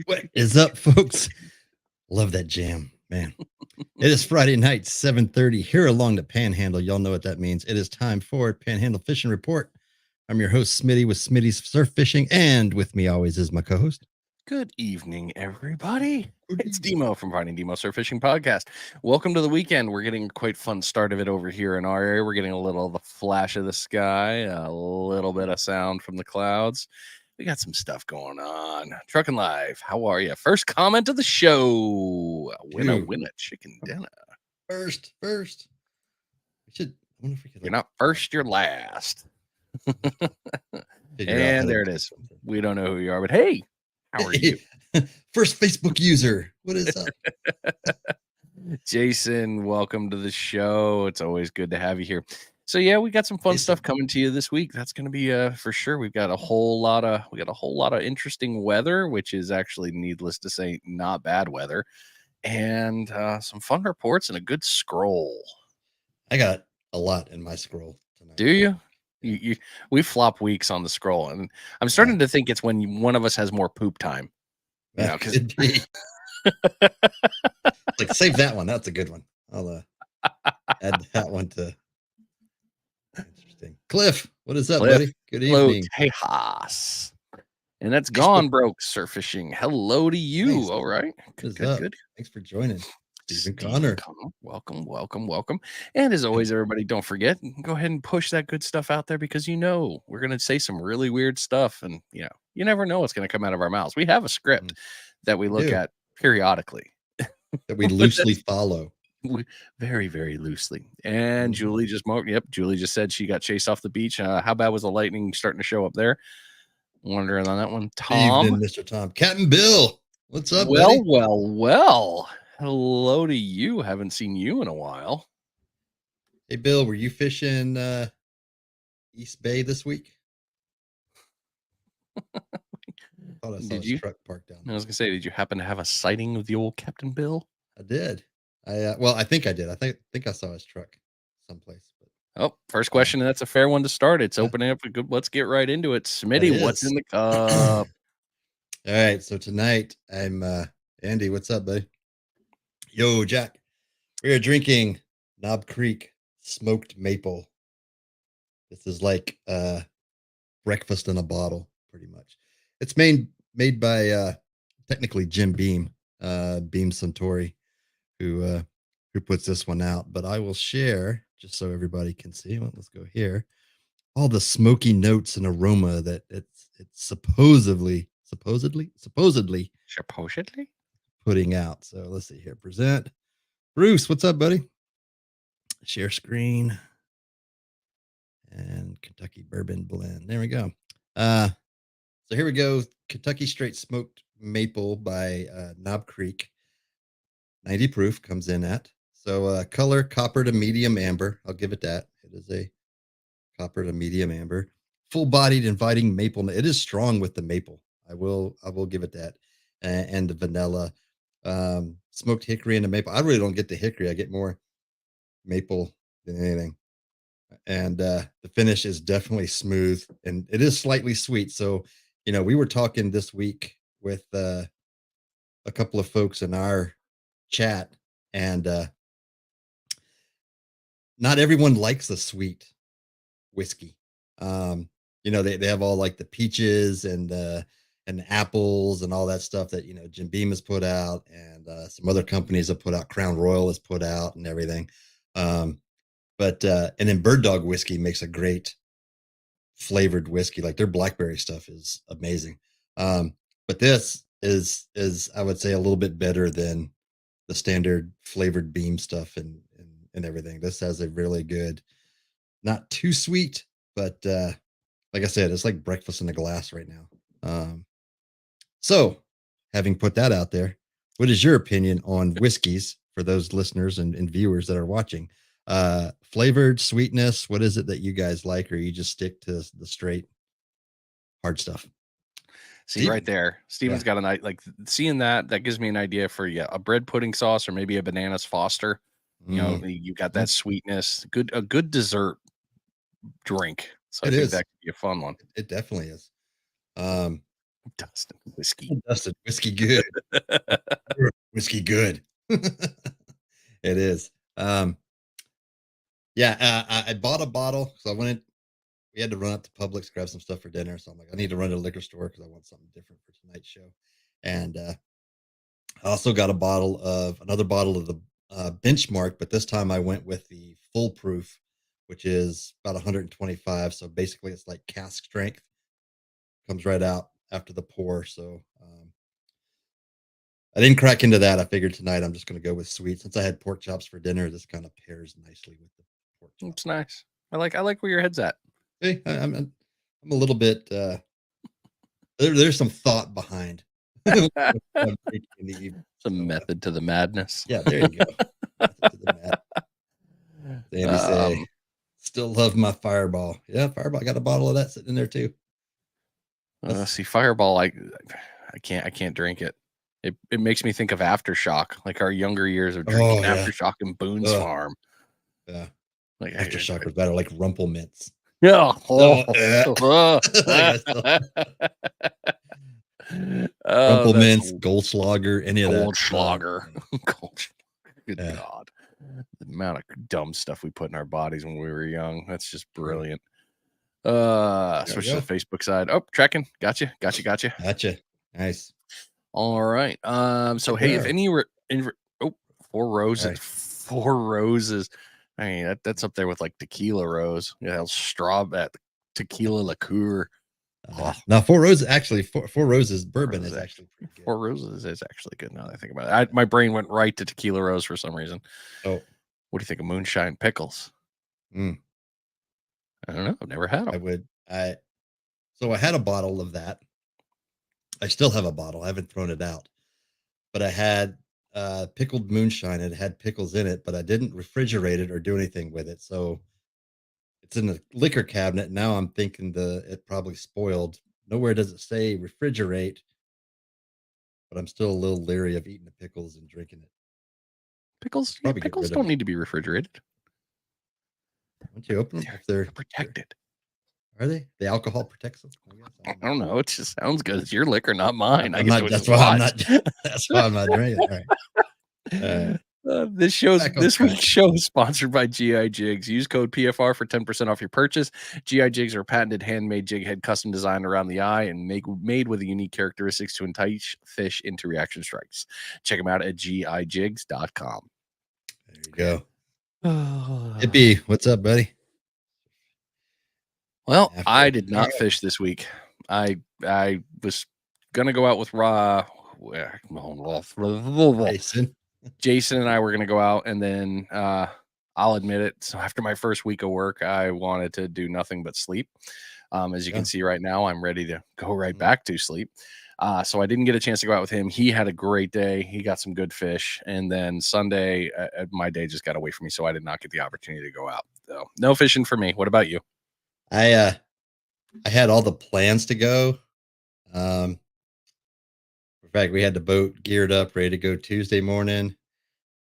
What is up, folks? Love that jam, man. It is Friday night, 7:30 here along the Panhandle. Y'all know what that means. It is time for Panhandle Fishing Report. I'm your host, Smitty, with Smitty's Surf Fishing, and with me always is my co-host. Good evening, everybody. It's Demo from Finding Demo Surf Fishing Podcast. Welcome to the weekend. We're getting a quite fun start of it over here in our area. We're getting a little of the flash of the sky, a little bit of sound from the clouds. We got some stuff going on. Trucking Live, how are you? First comment of the show. Winner, chicken dinner. First. I wonder if we could. You're not first, you're last. And there it is. We don't know who you are, but hey, how are you? First Facebook user. What is up? Jason, welcome to the show. It's always good to have you here. So yeah, we got some fun stuff coming to you this week. That's going to be for sure. We got a whole lot of interesting weather, which is actually, needless to say, not bad weather, and some fun reports and a good scroll. I got a lot in my scroll tonight. Do you? We flop weeks on the scroll, and I'm starting to think it's when one of us has more poop time. You know, like, save that one. That's a good one. I'll add that one to. Interesting. Cliff, what is up, buddy? Good evening. Tejas. And that's Gone Broke Surf Fishing. Hello to you. Thanks. All right. Good. Thanks for joining. Stephen Connor. Welcome. And as always, everybody, don't forget, go ahead and push that good stuff out there, because we're going to say some really weird stuff, and you never know what's going to come out of our mouths. We have a script that we look at periodically that we loosely follow. Very, very loosely. And Julie just said she got chased off the beach. How bad was the lightning starting to show up there? Wondering on that one. Tom. Evening, Mr. Tom. Captain Bill. What's up, buddy? Well. Hello to you. Haven't seen you in a while. Hey, Bill, were you fishing East Bay this week? Did you? Truck parked down there. I was gonna say, did you happen to have a sighting of the old Captain Bill? I did. I think I did. I think I saw his truck someplace. But first question, and that's a fair one to start. It's opening up a good. Let's get right into it. Smitty, what's in the cup? All right, so tonight I'm Andy. What's up, buddy? Yo, Jack. We are drinking Knob Creek smoked maple. This is like breakfast in a bottle, pretty much. It's made by technically Jim Beam Suntory, who puts this one out. But I will share, just so everybody can see. Well, let's go here. All the smoky notes and aroma that it's supposedly putting out. So let's see here. Present. Bruce, what's up, buddy? Share screen. And Kentucky Bourbon Blend. There we go. So here we go. Kentucky Straight Smoked Maple by Knob Creek. 90 proof comes in at. So color copper to medium amber. I'll give it that. It is a copper to medium amber. Full-bodied, inviting maple. It is strong with the maple. I will give it that. And the vanilla. Smoked hickory and the maple. I really don't get the hickory. I get more maple than anything. And the finish is definitely smooth, and it is slightly sweet. So, we were talking this week with a couple of folks in our chat, and not everyone likes the sweet whiskey. They have all like the peaches and the apples and all that stuff that Jim Beam has put out, and some other companies have put out. Crown Royal has put out and everything. But and then Bird Dog whiskey makes a great flavored whiskey. Like their blackberry stuff is amazing. But this is I would say a little bit better than the standard flavored Beam stuff and everything. This has a really good, not too sweet, but like I said, it's like breakfast in a glass right now. So having put that out there, what is your opinion on whiskeys for those listeners and viewers that are watching? Flavored, sweetness, what is it that you guys like, or you just stick to the straight hard stuff? See, right there, Steven's got seeing that gives me an idea for a bread pudding sauce, or maybe a bananas Foster. You got that sweetness, a good dessert drink. So I think that could be a fun one. It definitely is. Dustin whiskey. Dustin, whiskey good. Whiskey good. It is. Yeah, I bought a bottle, so I went in. We had to run up to Publix, grab some stuff for dinner. So I'm like, I need to run to the liquor store because I want something different for tonight's show. And I also got another bottle of the benchmark, but this time I went with the full proof, which is about 125. So basically, it's like cask strength, comes right out after the pour. So I didn't crack into that. I figured tonight I'm just going to go with sweet. Since I had pork chops for dinner, this kind of pairs nicely with the pork chops. It's nice. I like where your head's at. Hey, I'm a little bit. There's some thought behind. what I'm drinking in the evening. Some So, method to the madness. yeah, there you go. Method to the madness. Andy say, still love my Fireball. Yeah, Fireball. I got a bottle of that sitting in there too. See, Fireball, I can't drink it. It makes me think of Aftershock, like our younger years of drinking Aftershock in Boone's Farm. Yeah, like Aftershock was better, like Rumple Mints. Yeah. Rumple Mints, Goldschlager, any of that. Goldschlager. Good God. The amount of dumb stuff we put in our bodies when we were young. That's just brilliant. Switch to the Facebook side. Oh, tracking. Gotcha. Nice. All right. So hey, if any were in Four Roses. Right. Four Roses. I mean, that's up there with like Tequila Rose. Yeah, strawberry tequila liqueur. Now, Four Roses bourbon is actually pretty good. Four Roses is actually good now that I think about it. My brain went right to Tequila Rose for some reason. Oh, what do you think of Moonshine Pickles? I don't know. I've never had them. So I had a bottle of that. I still have a bottle. I haven't thrown it out. But I had pickled moonshine. It had pickles in it, but I didn't refrigerate it or do anything with it. So it's in the liquor cabinet. Now I'm thinking it probably spoiled. Nowhere does it say refrigerate, but I'm still a little leery of eating the pickles and drinking it. Pickles don't need to be refrigerated. Once you open them, if they're protected. Are they? The alcohol protects them? I don't know. It just sounds good. It's your liquor, not mine. That's why I'm not drinking it. Right. This week's show is sponsored by GI Jigs. Use code PFR for 10% off your purchase. GI Jigs are a patented handmade jig head custom designed around the eye and made with unique characteristics to entice fish into reaction strikes. Check them out at gijigs.com. There you go. Hippie, what's up, buddy? Well, I did not fish this week. I was gonna go out with Jason and I were gonna go out, and then I'll admit it. So after my first week of work, I wanted to do nothing but sleep. As you can see right now, I'm ready to go right back to sleep. So I didn't get a chance to go out with him. He had a great day. He got some good fish, and then Sunday, my day just got away from me, so I did not get the opportunity to go out. So no fishing for me. What about you? I had all the plans to go. In fact, we had the boat geared up, ready to go Tuesday morning.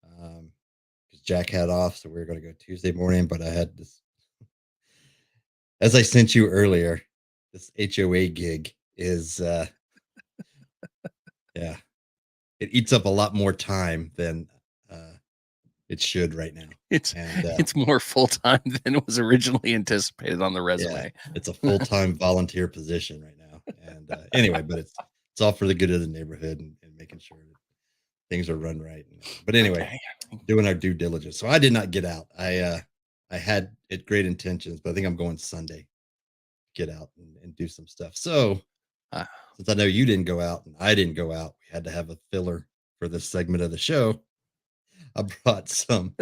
Because Jack had off, so we were going to go Tuesday morning. But I had this, as I sent you earlier, this HOA gig is, yeah, it eats up a lot more time than it should right now. It's more full time than was originally anticipated on the resume. Yeah, it's a full-time volunteer position right now. And anyway, but it's all for the good of the neighborhood and making sure that things are run right. But anyway, doing our due diligence. So I did not get out. I had great intentions, but I think I'm going Sunday. Get out and do some stuff. So since I know you didn't go out and I didn't go out, we had to have a filler for this segment of the show. I brought some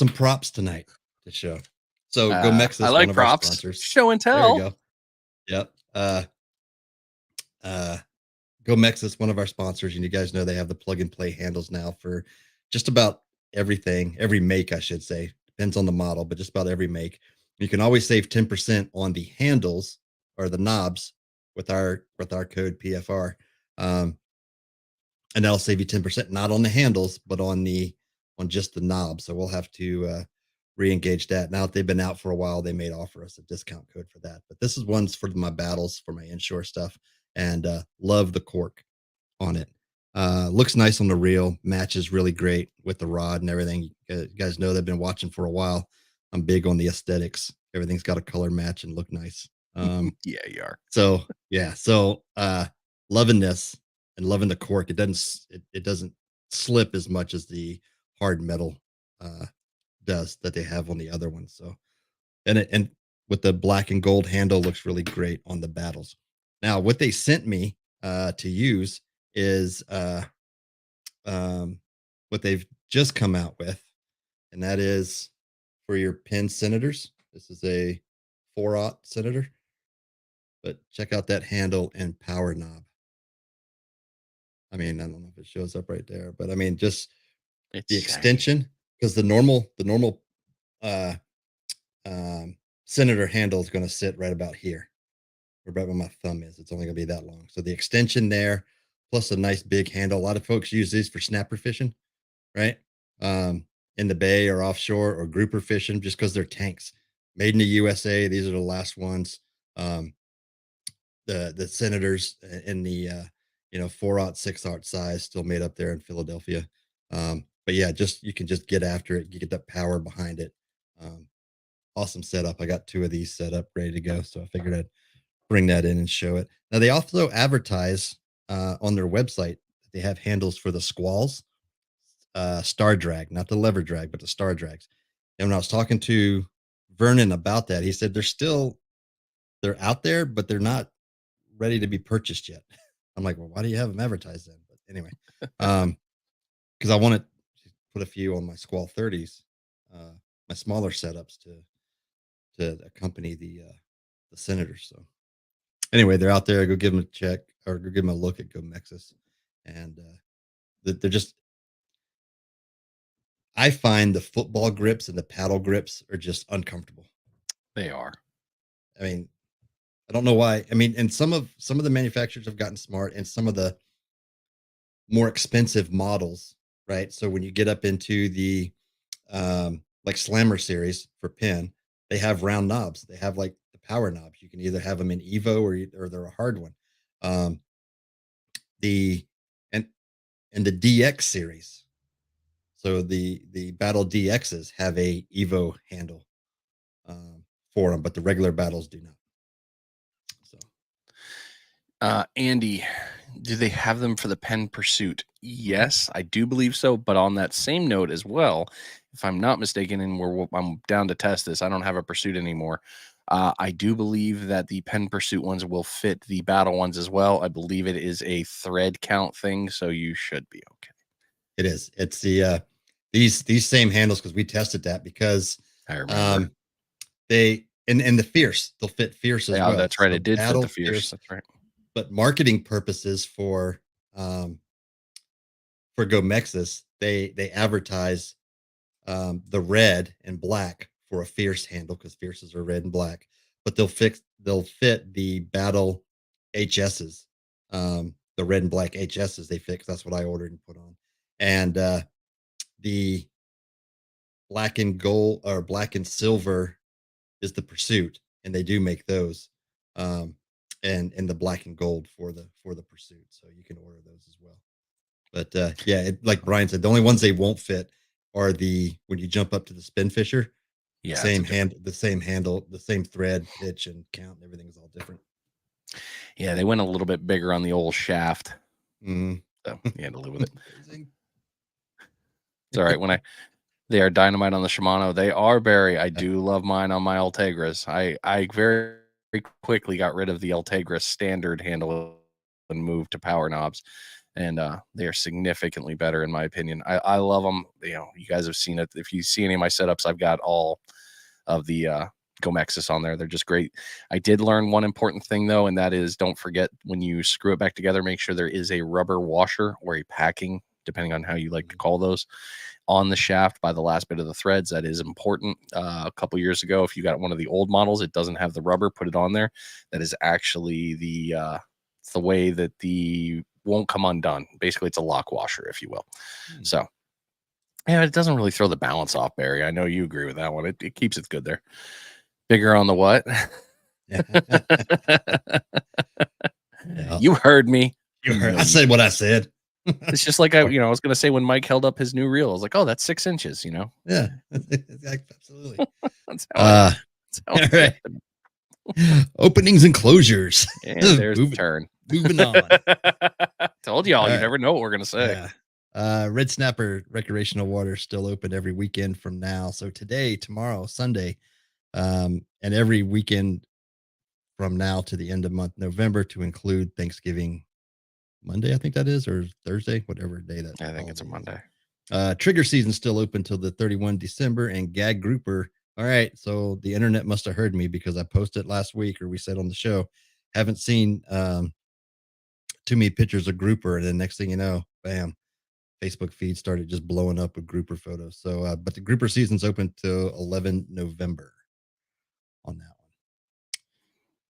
props tonight to show. So Go Mexis, I like one of props. Our sponsors. Show and tell. There you go. Yep. Go Mexis, one of our sponsors, and you guys know they have the plug and play handles now for just about everything, every make, I should say. Depends on the model, but just about every make. You can always save 10% on the handles or the knobs with our code PFR. And that'll save you 10%, not on the handles, but on just the knob. So we'll have to re-engage that. Now that they've been out for a while, they may offer us a discount code for that. But this is one's for my battles, for my inshore stuff. and love the cork on it. Looks nice on the reel, matches really great with the rod and everything. You guys know they've been watching for a while. I'm big on the aesthetics. Everything's got a color match and look nice. Yeah, you are. So yeah, so loving this and loving the cork. It doesn't slip as much as the hard metal uh does that they have on the other one. So and with the black and gold handle looks really great on the battles. Now, what they sent me to use is what they've just come out with, and that is for your pin senators. This is a 4/0 senator, but check out that handle and power knob. I mean, I don't know if it shows up right there, but I mean, just It's the shiny. extension, because the normal uh, senator handle is going to sit right about here, or right where my thumb is. It's only going to be that long. So the extension there, plus a nice big handle. A lot of folks use these for snapper fishing, right? Um, in the bay or offshore or grouper fishing, just because they're tanks. Made in the USA. These are the last ones. Um, the senators in the 4/0, 6/0 size, still made up there in Philadelphia. But yeah, just you can just get after it. You get that power behind it. Um, awesome setup. I got two of these set up, ready to go. So I figured I'd bring that in and show it. Now they also advertise on their website that they have handles for the squalls, star drag, not the lever drag, but the star drags. And when I was talking to Vernon about that, he said they're out there, but they're not ready to be purchased yet. I'm like, well, why do you have them advertised then? But anyway, because I want to put a few on my Squall 30s, my smaller setups to accompany the Senators. So anyway, they're out there. Go give them a check or go give them a look at Go Mexis, and they're just. I find the football grips and the paddle grips are just uncomfortable. They are. I mean, I don't know why. I mean, and some of the manufacturers have gotten smart, and some of the more expensive models, right? So when you get up into the like Slammer series for pin, they have round knobs. They have like the power knobs. You can either have them in Evo or they're a hard one. Um, the and and the DX series. So the Battle DXs have a Evo handle for them, but the regular battles do not. So Andy, do they have them for the Pen Pursuit? Yes, I do believe so. But on that same note as well, if I'm not mistaken, and I'm down to test this, I don't have a Pursuit anymore. I do believe that the Pen Pursuit ones will fit the battle ones as well. I believe it is a thread count thing, so you should be okay. it is. It's the these same handles because we tested that because I remember. um they and the fierce they'll fit fierce as Yeah, well. that's right. So It did fit the battle Fierce. fierce, That's right. but marketing purposes um for Go Mexis, they advertise the red and black for a fierce handle because fierces are red and black, but they'll fit the battle HSs, the red and black HSs they fit 'cause that's what I ordered and put on. And the black and gold or black and silver is the pursuit, and they do make those. And the black and gold for the pursuit. So you can order those as well. But yeah, like Brian said, the only ones they won't fit are the when you jump up to the spin fisher, Yeah, it's a different. the same handle, the same thread, pitch, and count, and everything is all different. Yeah, they went a little bit bigger on the old shaft, Mhm. so you had to live with it. Phrasing. It's all right. They are dynamite on the Shimano. They are Barry. I do love mine on my Ultegras. I very quickly got rid of the Ultegra standard handle and moved to power knobs, and they are significantly better in my opinion. I love them. You guys have seen it. If you see any of my setups, I've got all of the Gomexis on there. They're just great. I did learn one important thing though, and that is don't forget when you screw it back together, make sure there is a rubber washer or a packing, depending on how you like to call those, on the shaft by the last bit of the threads. That is important. A couple years ago, if you got one of the old models, it doesn't have the rubber, put it on there. That is actually it's the way that the won't come undone. Basically, it's a lock washer, if you will. Hmm. So yeah, it doesn't really throw the balance off, Barry. I know you agree with that one. It keeps it good there. Bigger on the what? Yeah. You heard me. I said what I said. It's just like I was gonna say when Mike held up his new reel, I was like, "Oh, that's 6 inches," Yeah, absolutely. That's Uh, how all it right. happened. Openings and closures. And there's the turn. Moving on. Told y'all, you never know what we're gonna say. Yeah. Red Snapper recreational water still open every weekend from now. So today, tomorrow, Sunday, and every weekend from now to the end of month November to include Thanksgiving Monday, I think that is, or Thursday, whatever day that. I think it's a Monday. Trigger season still open till the 31 December, and gag grouper. All right, so the internet must have heard me because I posted last week, or we said on the show. Haven't seen too many pictures of grouper, and then next thing you know, bam, Facebook feed started just blowing up with grouper photos. So, but the grouper season's open till 11 November on that one.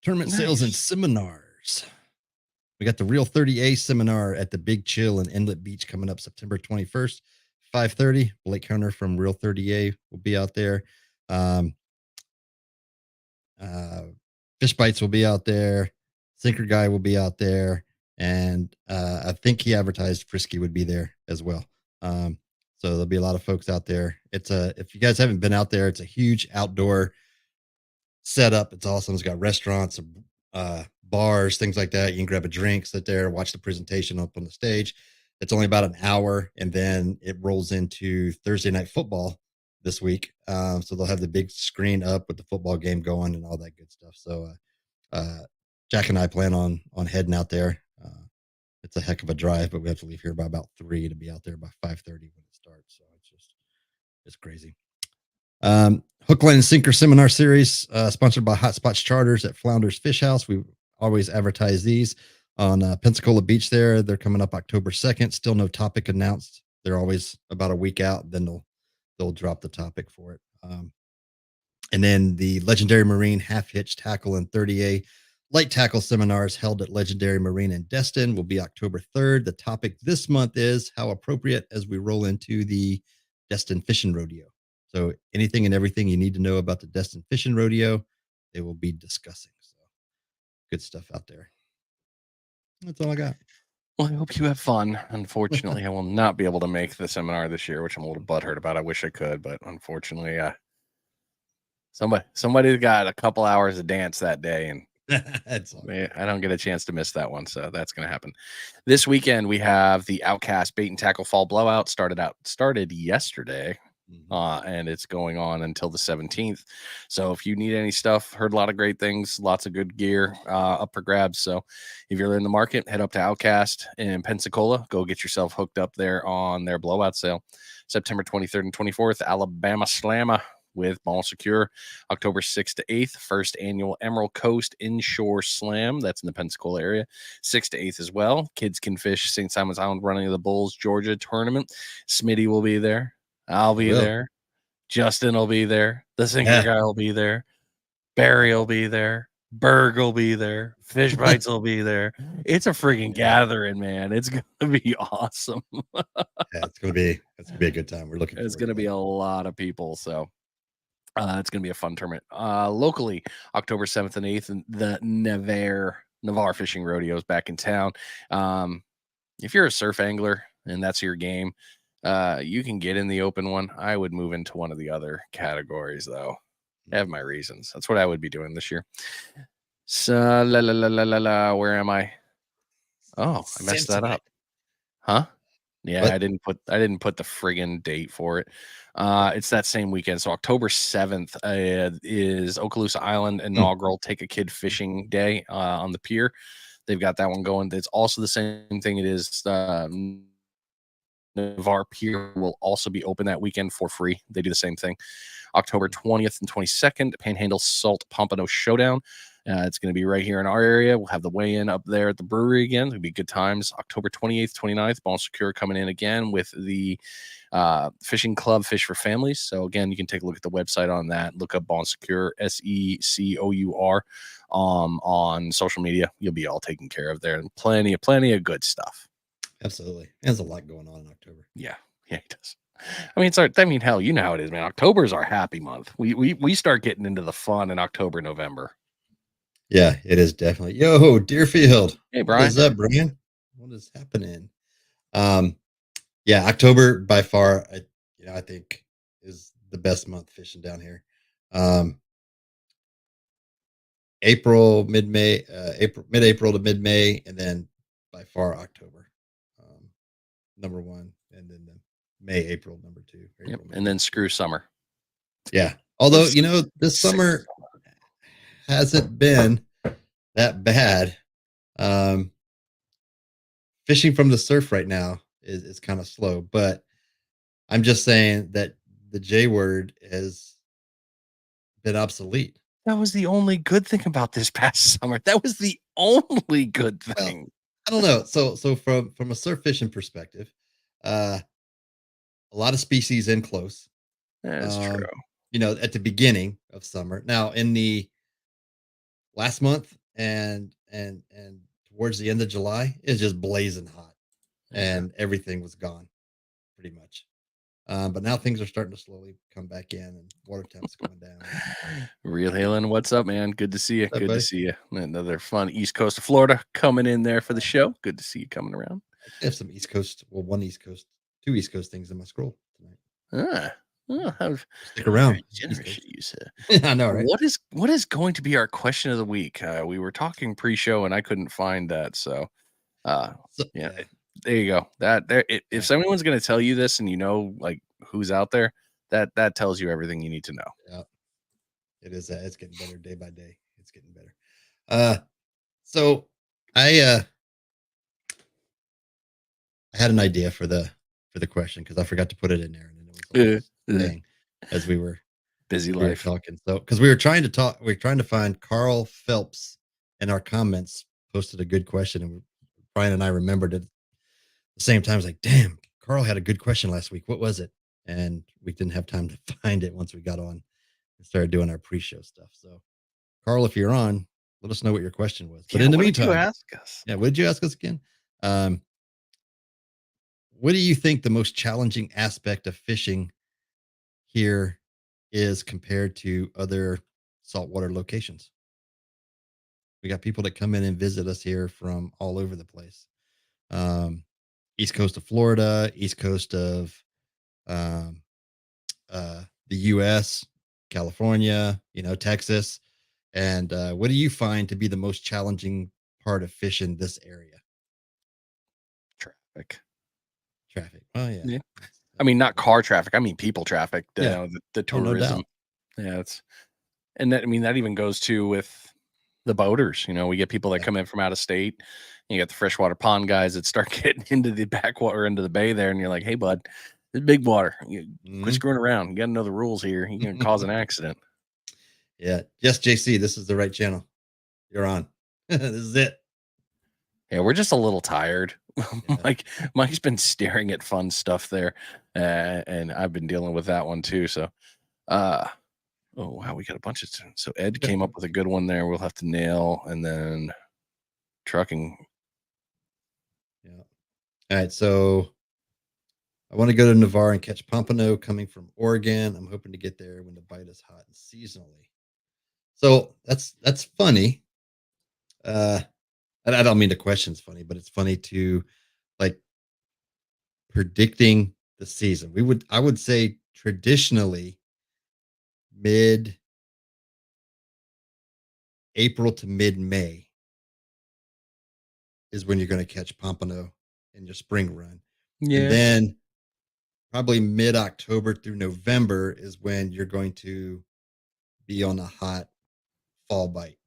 Tournament sales and seminars. We got the Real 30A seminar at the Big Chill in Inlet Beach coming up September 21st, 5:30. Blake Hunter from Real 30A will be out there. Fish Bites will be out there. Sinker Guy will be out there. And I think he advertised Frisky would be there as well. So there'll be a lot of folks out there. If you guys haven't been out there, it's a huge outdoor setup. It's awesome. It's got restaurants, bars, things like that. You can grab a drink, sit there, watch the presentation up on the stage. It's only about an hour, and then it rolls into Thursday night football this week. So they'll have the big screen up with the football game going and all that good stuff. So Jack and I plan on heading out there. It's a heck of a drive, but we have to leave here by about 3 to be out there by 5:30 when it starts. So it's crazy. Hook, line, and sinker seminar series sponsored by Hot Spots Charters at Flounders Fish House. We always advertise these on Pensacola Beach. They're coming up October 2nd. Still no topic announced. They're always about a week out. Then they'll drop the topic for it. And then the Legendary Marine half hitch tackle and 30A light tackle seminars held at Legendary Marine in Destin will be October 3rd. The topic this month is how appropriate as we roll into the Destin Fishing Rodeo. So anything and everything you need to know about the Destin Fishing Rodeo, they will be discussing. So good stuff out there. That's all I got. Well, I hope you have fun. Unfortunately, I will not be able to make the seminar this year, which I'm a little butthurt about. I wish I could, but unfortunately, somebody got a couple hours of dance that day, and I don't get a chance to miss that one. So that's going to happen. This weekend, we have the Outcast Bait and Tackle Fall Blowout started yesterday. And it's going on until the 17th. So if you need any stuff, heard a lot of great things, lots of good gear up for grabs. So if you're in the market, head up to Outcast in Pensacola. Go get yourself hooked up there on their blowout sale. September 23rd and 24th, Alabama Slamma with Bon Secure. October 6th to 8th, first annual Emerald Coast Inshore Slam. That's in the Pensacola area. 6th to 8th as well. Kids Can Fish St. Simon's Island Running of the Bulls Georgia tournament. Smitty will be there. I'll be there. Justin will be there. The Sinker Guy will be there. Barry will be there. Berg will be there. Fish Bites will be there. It's a freaking gathering, man. It's gonna be awesome. It's gonna be a good time. We're looking. It's gonna be a lot of people, so it's gonna be a fun tournament. Locally, October 7th and 8th, and the Navarre Fishing Rodeo is back in town. If you're a surf angler and that's your game, you can get in the open one. I would move into one of the other categories, though. I have my reasons. That's what I would be doing this year. So, where am I? Oh, I messed that up. Huh? Yeah, what? I didn't put the friggin' date for it. It's that same weekend. So October 7th is Okaloosa Island inaugural Take a Kid Fishing Day on the pier. They've got that one going. It's also the same thing. It is Navarre Pier will also be open that weekend for free. They do the same thing. October 20th and 22nd, Panhandle Salt Pompano Showdown. It's going to be right here in our area. We'll have the weigh-in up there at the brewery again. It'll be good times. October 28th, 29th, Bon Secure coming in again with the Fishing Club Fish for Families. So again, you can take a look at the website on that. Look up Bon Secure, SECOUR, on social media. You'll be all taken care of there, and plenty of good stuff. Absolutely. There's a lot going on in October. Yeah, it does. I mean, hell, you know how it is, man. October is our happy month. We start getting into the fun in October, November. Yeah, it is definitely. Yo, Deerfield. Hey, What Brian. is up, Brian? What is happening? Um, yeah, October by far, I think is the best month fishing down here. Um, April, mid-April to mid-May, and then by far October, um, number one, and then the May, April, number two, Yep. April, May, And then number three. screw summer. Yeah. Although, Let's this say summer hasn't been that bad. Um, Fishing from the surf right now is kind of slow, but I'm just saying that the J word has been obsolete. that was the only good thing about this past summer. That was the only good Well, thing. I don't know. So from a surf fishing perspective, uh, a lot of species in close. That's true. Um, at the beginning of summer. Now in the last month and towards the end of July, it's just blazing hot, Yeah. and everything was gone pretty much. But now things are starting to slowly come back in, and water temps going down. Real Halen, what's up, man? Good to see you. What's up, Good to buddy? see you. Another fun East Coast of Florida coming in there for the show. Good to see you coming around. I have some East Coast, well, one East Coast, two East Coast things in my scroll tonight. Ah, Yeah. oh, how Stick very around, East generous of Coast. you, sir. I know, right? What is going to be our question of the week? We were talking pre-show and I couldn't find that, so So, yeah, yeah, there you go. That there, if yeah, someone's going to tell you this and you know like who's out there, that tells you everything you need to know. yeah. It is. It's getting better day by day. It's getting better. Uh, so I had an idea for the question because I forgot to put it in there, and then it was Uh, almost uh, saying as we were busy we were life. talking. So because we were trying to talk, we are trying to find Carl Phelps in our comments posted a good question, and Brian and I remembered it at the same time. I was like, damn, Carl had a good question last week. What was it? And we didn't have time to find it once we got on and started doing our pre-show stuff. So, Carl, if you're on, let us know what your question was. But Yeah, in the what did you meantime, ask us? yeah, what did you ask us again? Um, what do you think the most challenging aspect of fishing here is compared to other saltwater locations? We got people that come in and visit us here from all over the place. Um, East coast of Florida, east coast of um, the U.S., California, Texas. And what do you find to be the most challenging part of fishing this area? Traffic. Traffic. Oh yeah, Yeah. I that's mean, not definitely car traffic. I mean, people traffic. yeah. The Oh, no tourism. doubt. Yeah, it's and that I mean that even goes to with the boaters. We get people that Yeah. come in from out of state. You got the freshwater pond guys that start getting into the backwater, into the bay there, and you're like, "Hey, bud, this is big water. You quit Mhm. screwing around. You got to know the rules here. You're gonna cause an accident." Yeah. Yes, JC, this is the right channel. You're on. This is it. Yeah, we're just a little tired. Yeah. Mike's been staring at fun stuff there, and I've been dealing with that one too. So, uh, oh wow, we got a bunch of so Ed came up with a good one there. We'll have to nail, and then trucking. Yeah. All right. So I want to go to Navarre and catch pompano coming from Oregon. I'm hoping to get there when the bite is hot and seasonally. So that's funny. Uh, and I don't mean the question's funny, but it's funny to like predicting the season. I would say traditionally mid April to mid May is when you're going to catch pompano in your spring run. And Yeah. then probably mid October through November is when you're going to be on a hot fall bite.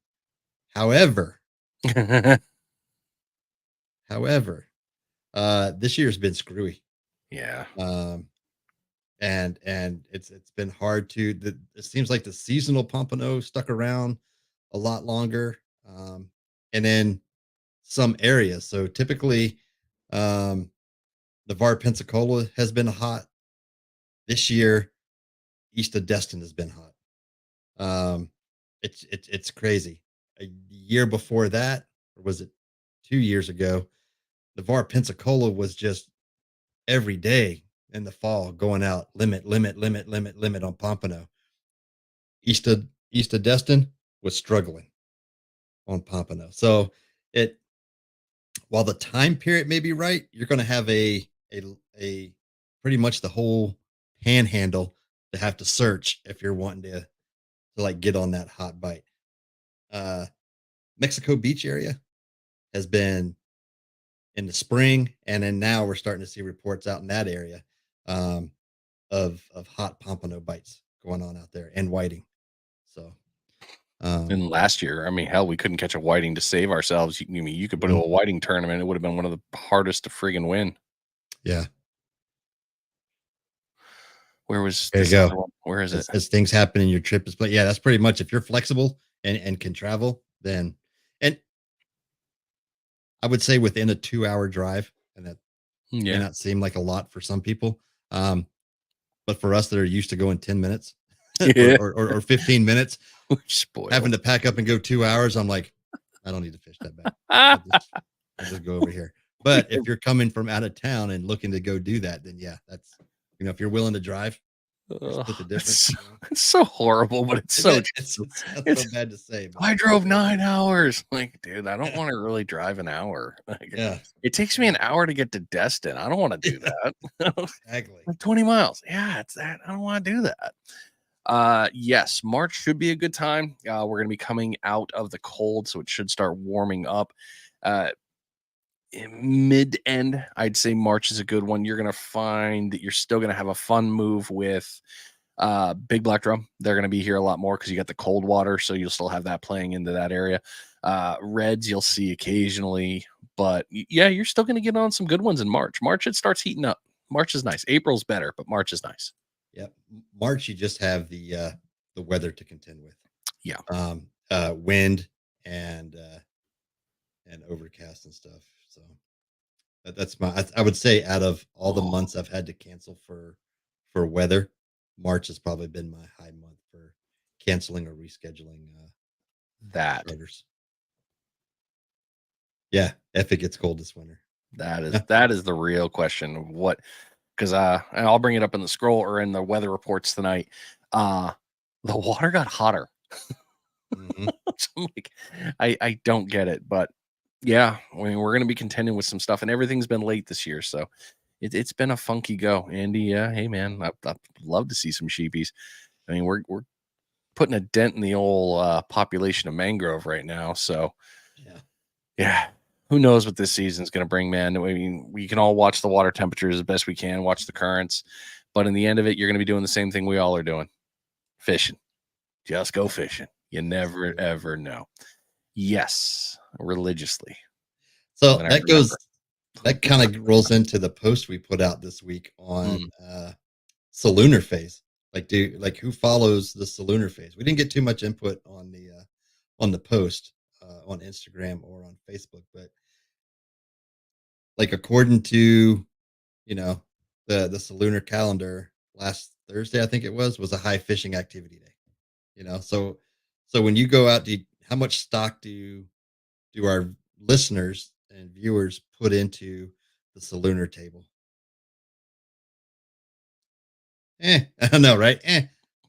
However, however, this year's been screwy. Yeah. Um, and it's been hard to it seems like the seasonal pompano stuck around a lot longer. And in some areas. So typically um Navarre Pensacola has been hot. This year, east of Destin has been hot. It's crazy. A year before that, or was it 2 years ago? Navarre Pensacola was just every day in the fall going out limit on pompano. East of Destin was struggling. on Pompano. So it while the time period may be right, you're going to have a pretty much the whole panhandle to have to search if you're wanting to like get on that hot bite. Uh, Mexico Beach area has been in the spring, and then now we're starting to see reports out in that area um, of hot pompano bites going on out there and whiting. So, um, And last year, I mean, hell, we couldn't catch a whiting to save ourselves. You mean you could put a mhm, whiting tournament? It would have been one of the hardest to friggin' win. yeah, Where was there you this go. other one? Where is it? As things happen in your trip is, but yeah, that's pretty much if you're flexible and can travel, then and I would say within a 2 hour drive, and that may Yeah. not seem like a lot for some people. Um, but for us that are used to going 10 minutes Yeah. or 15 minutes, We're having spoiled. to pack up and go 2 hours, I'm like, I don't need to fish that bad. I'll just, I'll just go over here. We But are if you're coming from out of town and looking to go do that, then yeah, that's, if you're willing to drive or ugh, split the it's difference, so it's so horrible, but it's so true. it's not so It's bad to say, but I drove 9 hours. Like, dude, I don't wanna really drive an hour. Like, yeah, it takes me an hour to get to Destin. I don't wanna do yeah, that. exactly. Like 20 miles. Yeah, it's that. I don't wanna do that. Yes, March should be a good time. We're gonna be coming out of the cold, so it should start warming up. Uh, in mid-end, I'd say March is a good one. You're gonna find that you're still gonna have a fun move with big black drum. They're going to be here a lot more because you got the cold water, so you'll still have that playing into that area. Reds you'll see occasionally, but yeah, you're still going to get on some good ones in March. March it starts heating up. March is nice. April's better, but March is nice. Yep. March, you just have the weather to contend with. Yeah, Wind and overcast and stuff. So that's I would say out of all the oh, months I've had to cancel for weather, March has probably been my high month for canceling or rescheduling that charters. Yeah, if it gets cold this winter. that is Yeah. that is the real question. Of what because and I'll bring it up in the scroll or in the weather reports tonight. Uh the water got hotter. Hmm. So I'm like, I don't get it, but yeah, I mean, we're gonna be contending with some stuff, and everything's been late this year, so it's been a funky go. Andy, yeah, hey man, I'd love to see some sheepies. I mean, we're putting a dent in the old population of mangrove right now, so Yeah. yeah. Who knows what this season's going to bring, man? I mean, we can all watch the water temperatures as best we can, watch the currents, but in the end of it, you're going to be doing the same thing we all are doing: fishing. Just go Yep. fishing. You never Absolutely. ever know. Yes, religiously. And So then I that remember. goes that kind of rolls into the post we put out this week Mm, on Solunar phase. Like who follows the Solunar phase? We didn't get too much input on the post on Instagram or on Facebook, but like according to you know the Solunar calendar, last Thursday I think it was a high fishing activity day. So when you go out, how much stock do our listeners and viewers put into the Solunar table? I don't know, right?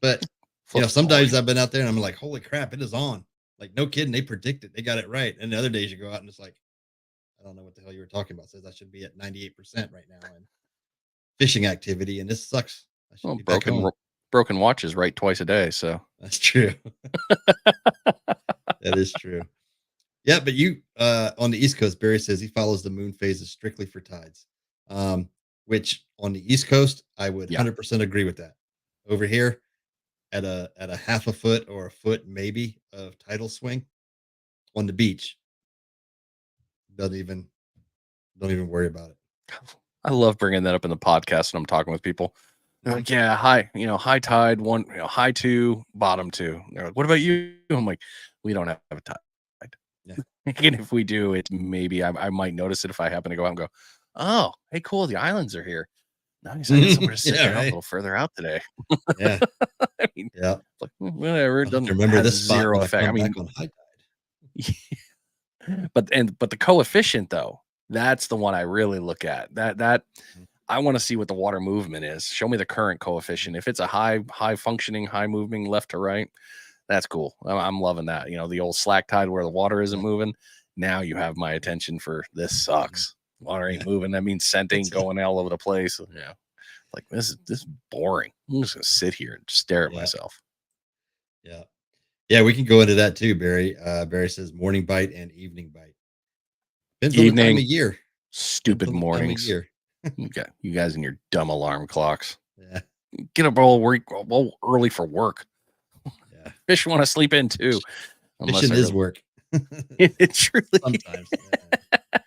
But flip a some coin. days I've been out there and I'm like, holy crap, it is on. Like, no kidding, they predicted, they got it right. And the other days you go out and it's like, I don't know what the hell you were talking about. It says I should be at 98% right now in fishing activity, and this sucks. I should Well, be back home. broken watches right twice a day. So That's true. That is true. Yeah, but you on the East Coast, Barry says he follows the moon phases strictly for tides. Um, which on the East Coast, I would yeah, 100% agree with that. Over here, at a half a foot or a foot maybe of tidal swing on the beach, doesn't even don't even worry about it. I love bringing that up in the podcast when I'm talking with people. They're Mhm. like, yeah, high, high tide one, high two, bottom two. They're like, what about you? I'm like, we don't have a tide. Yeah. And if we do, it maybe I might notice it if I happen to go out and go, oh, hey, cool, the islands are here. Nice. I got somewhere to sit Yeah, down a right. little further out today. Yeah. I mean, Yeah. it's like whatever. It I'll have to doesn't remember has this spot zero when I effect. I come back mean, on high tide. but the coefficient though, that's the one I really look at. That Mhm. I want to see what the water movement is. Show me the current coefficient. If it's a high functioning, high moving left to right, That's cool. I'm loving that. The old slack tide where the water isn't Yeah. moving. Now you have my attention for this sucks. Water ain't moving. That means scent ain't It's going all over the place. Yeah. Like this is boring. I'm just gonna sit here and stare at yeah, myself. yeah, yeah. We can go into that too, Barry. Barry says morning bite and evening bite. Depends on the time of Evening, year. Depends stupid on the time of mornings. year. You guys and your dumb alarm clocks. Yeah, Get up all early for work. yeah. Fish want to sleep in too, unless Fishing I is really. work. It truly Sometimes. Yeah.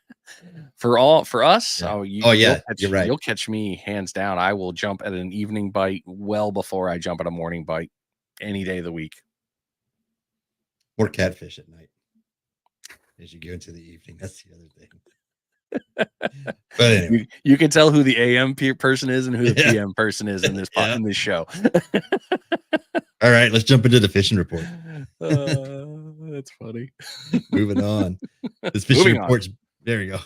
for us. Yeah. Oh, Oh you'll yeah, catch you're right. you'll catch me hands down. I will jump at an evening bite well before I jump at a morning bite any day of the week. More catfish at night as you go into the evening. That's the other thing. But anyway, You can tell who the AM person is and who the yeah, PM person is in this yeah. in this show. All right, let's jump into the fishing report. That's funny. Moving on. This fishing Moving on. report's there you go.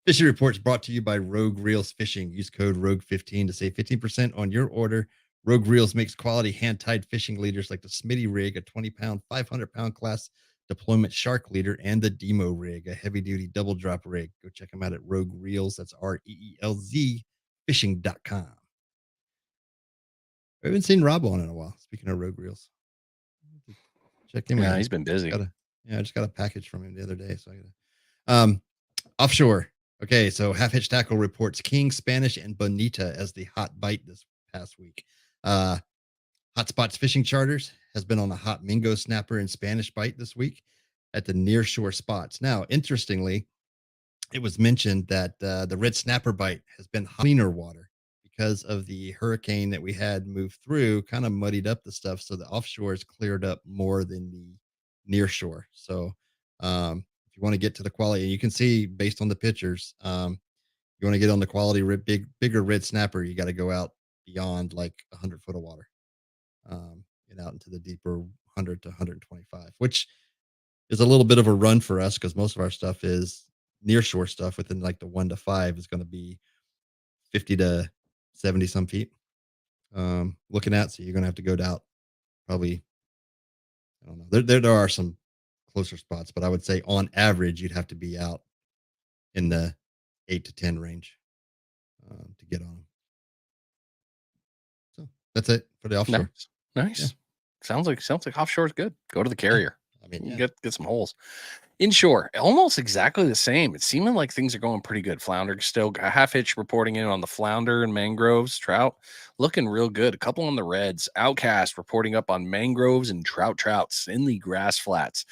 Fishing reports brought to you by Rogue Reels Fishing. Use code Rogue15 to save 15% on your order. Rogue Reels makes quality hand-tied fishing leaders like the Smitty rig, a 20-pound, 500-pound class deployment shark leader, and the Demo rig, a heavy-duty double drop rig. Go check them out at Rogue Reels. That's REELZ fishing.com. I haven't seen Rob on in a while. Speaking of Rogue Reels, check him Yeah, again. he's been busy. I just got a package from him the other day, so I gotta. Offshore. Okay, so Half Hitch Tackle reports King, Spanish, and Bonita as the hot bite this past week. Hotspots Fishing Charters has been on the hot Mingo Snapper and Spanish bite this week at the nearshore spots. Now, interestingly, it was mentioned that the red snapper bite has been cleaner water because of the hurricane that we had move through, kind of muddied up the stuff. So the offshore is cleared up more than the nearshore. So if you want to get to the quality, you can see based on the pictures, you want to get on the quality bigger red snapper, you got to go out beyond like 100 foot of water, and out into the deeper 100 to 125, which is a little bit of a run for us because most of our stuff is near shore stuff within like the 1 to 5 is going to be 50 to 70 some feet. Looking at, so you're going to have to go out probably, I don't know. There are some closer spots, but I would say on average, you'd have to be out in the 8 to 10 range to get on them. So that's it for the offshore. Nice. Yeah. Sounds like offshore is good. Go to the carrier. I mean, You yeah. get some holes. Inshore, almost exactly the same. It's seeming like things are going pretty good. Flounder still a half hitch reporting in on the flounder and mangroves. Trout looking real good. A couple on the reds. Outcast reporting up on mangroves and trouts in the grass flats.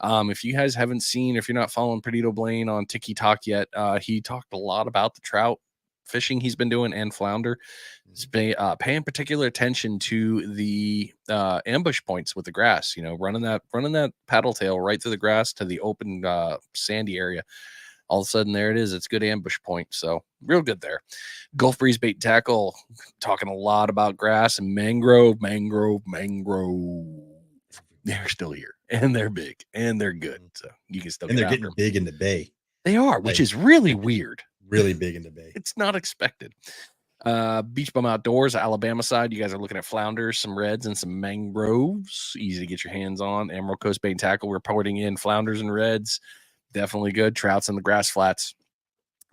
If you guys haven't seen, if you're not following Perdido Blaine on TikTok yet, he talked a lot about the trout fishing he's been doing and flounder. Paying particular attention to the ambush points with the grass. Running that paddle tail right through the grass to the open sandy area. All of a sudden, there it is. It's a good ambush point. So real good there. Gulf Breeze Bait Tackle talking a lot about grass and mangrove. They're still here and they're big and they're good. So you can still And get they're after getting them. big in the bay. They are, which is really weird. Really big in the bay. It's not expected. Beach Bum Outdoors, Alabama side, you guys are looking at flounders, some reds, and some mangroves. Easy to get your hands on. Emerald Coast Bait and Tackle, we're reporting in flounders and reds. Definitely good. Trouts in the grass flats.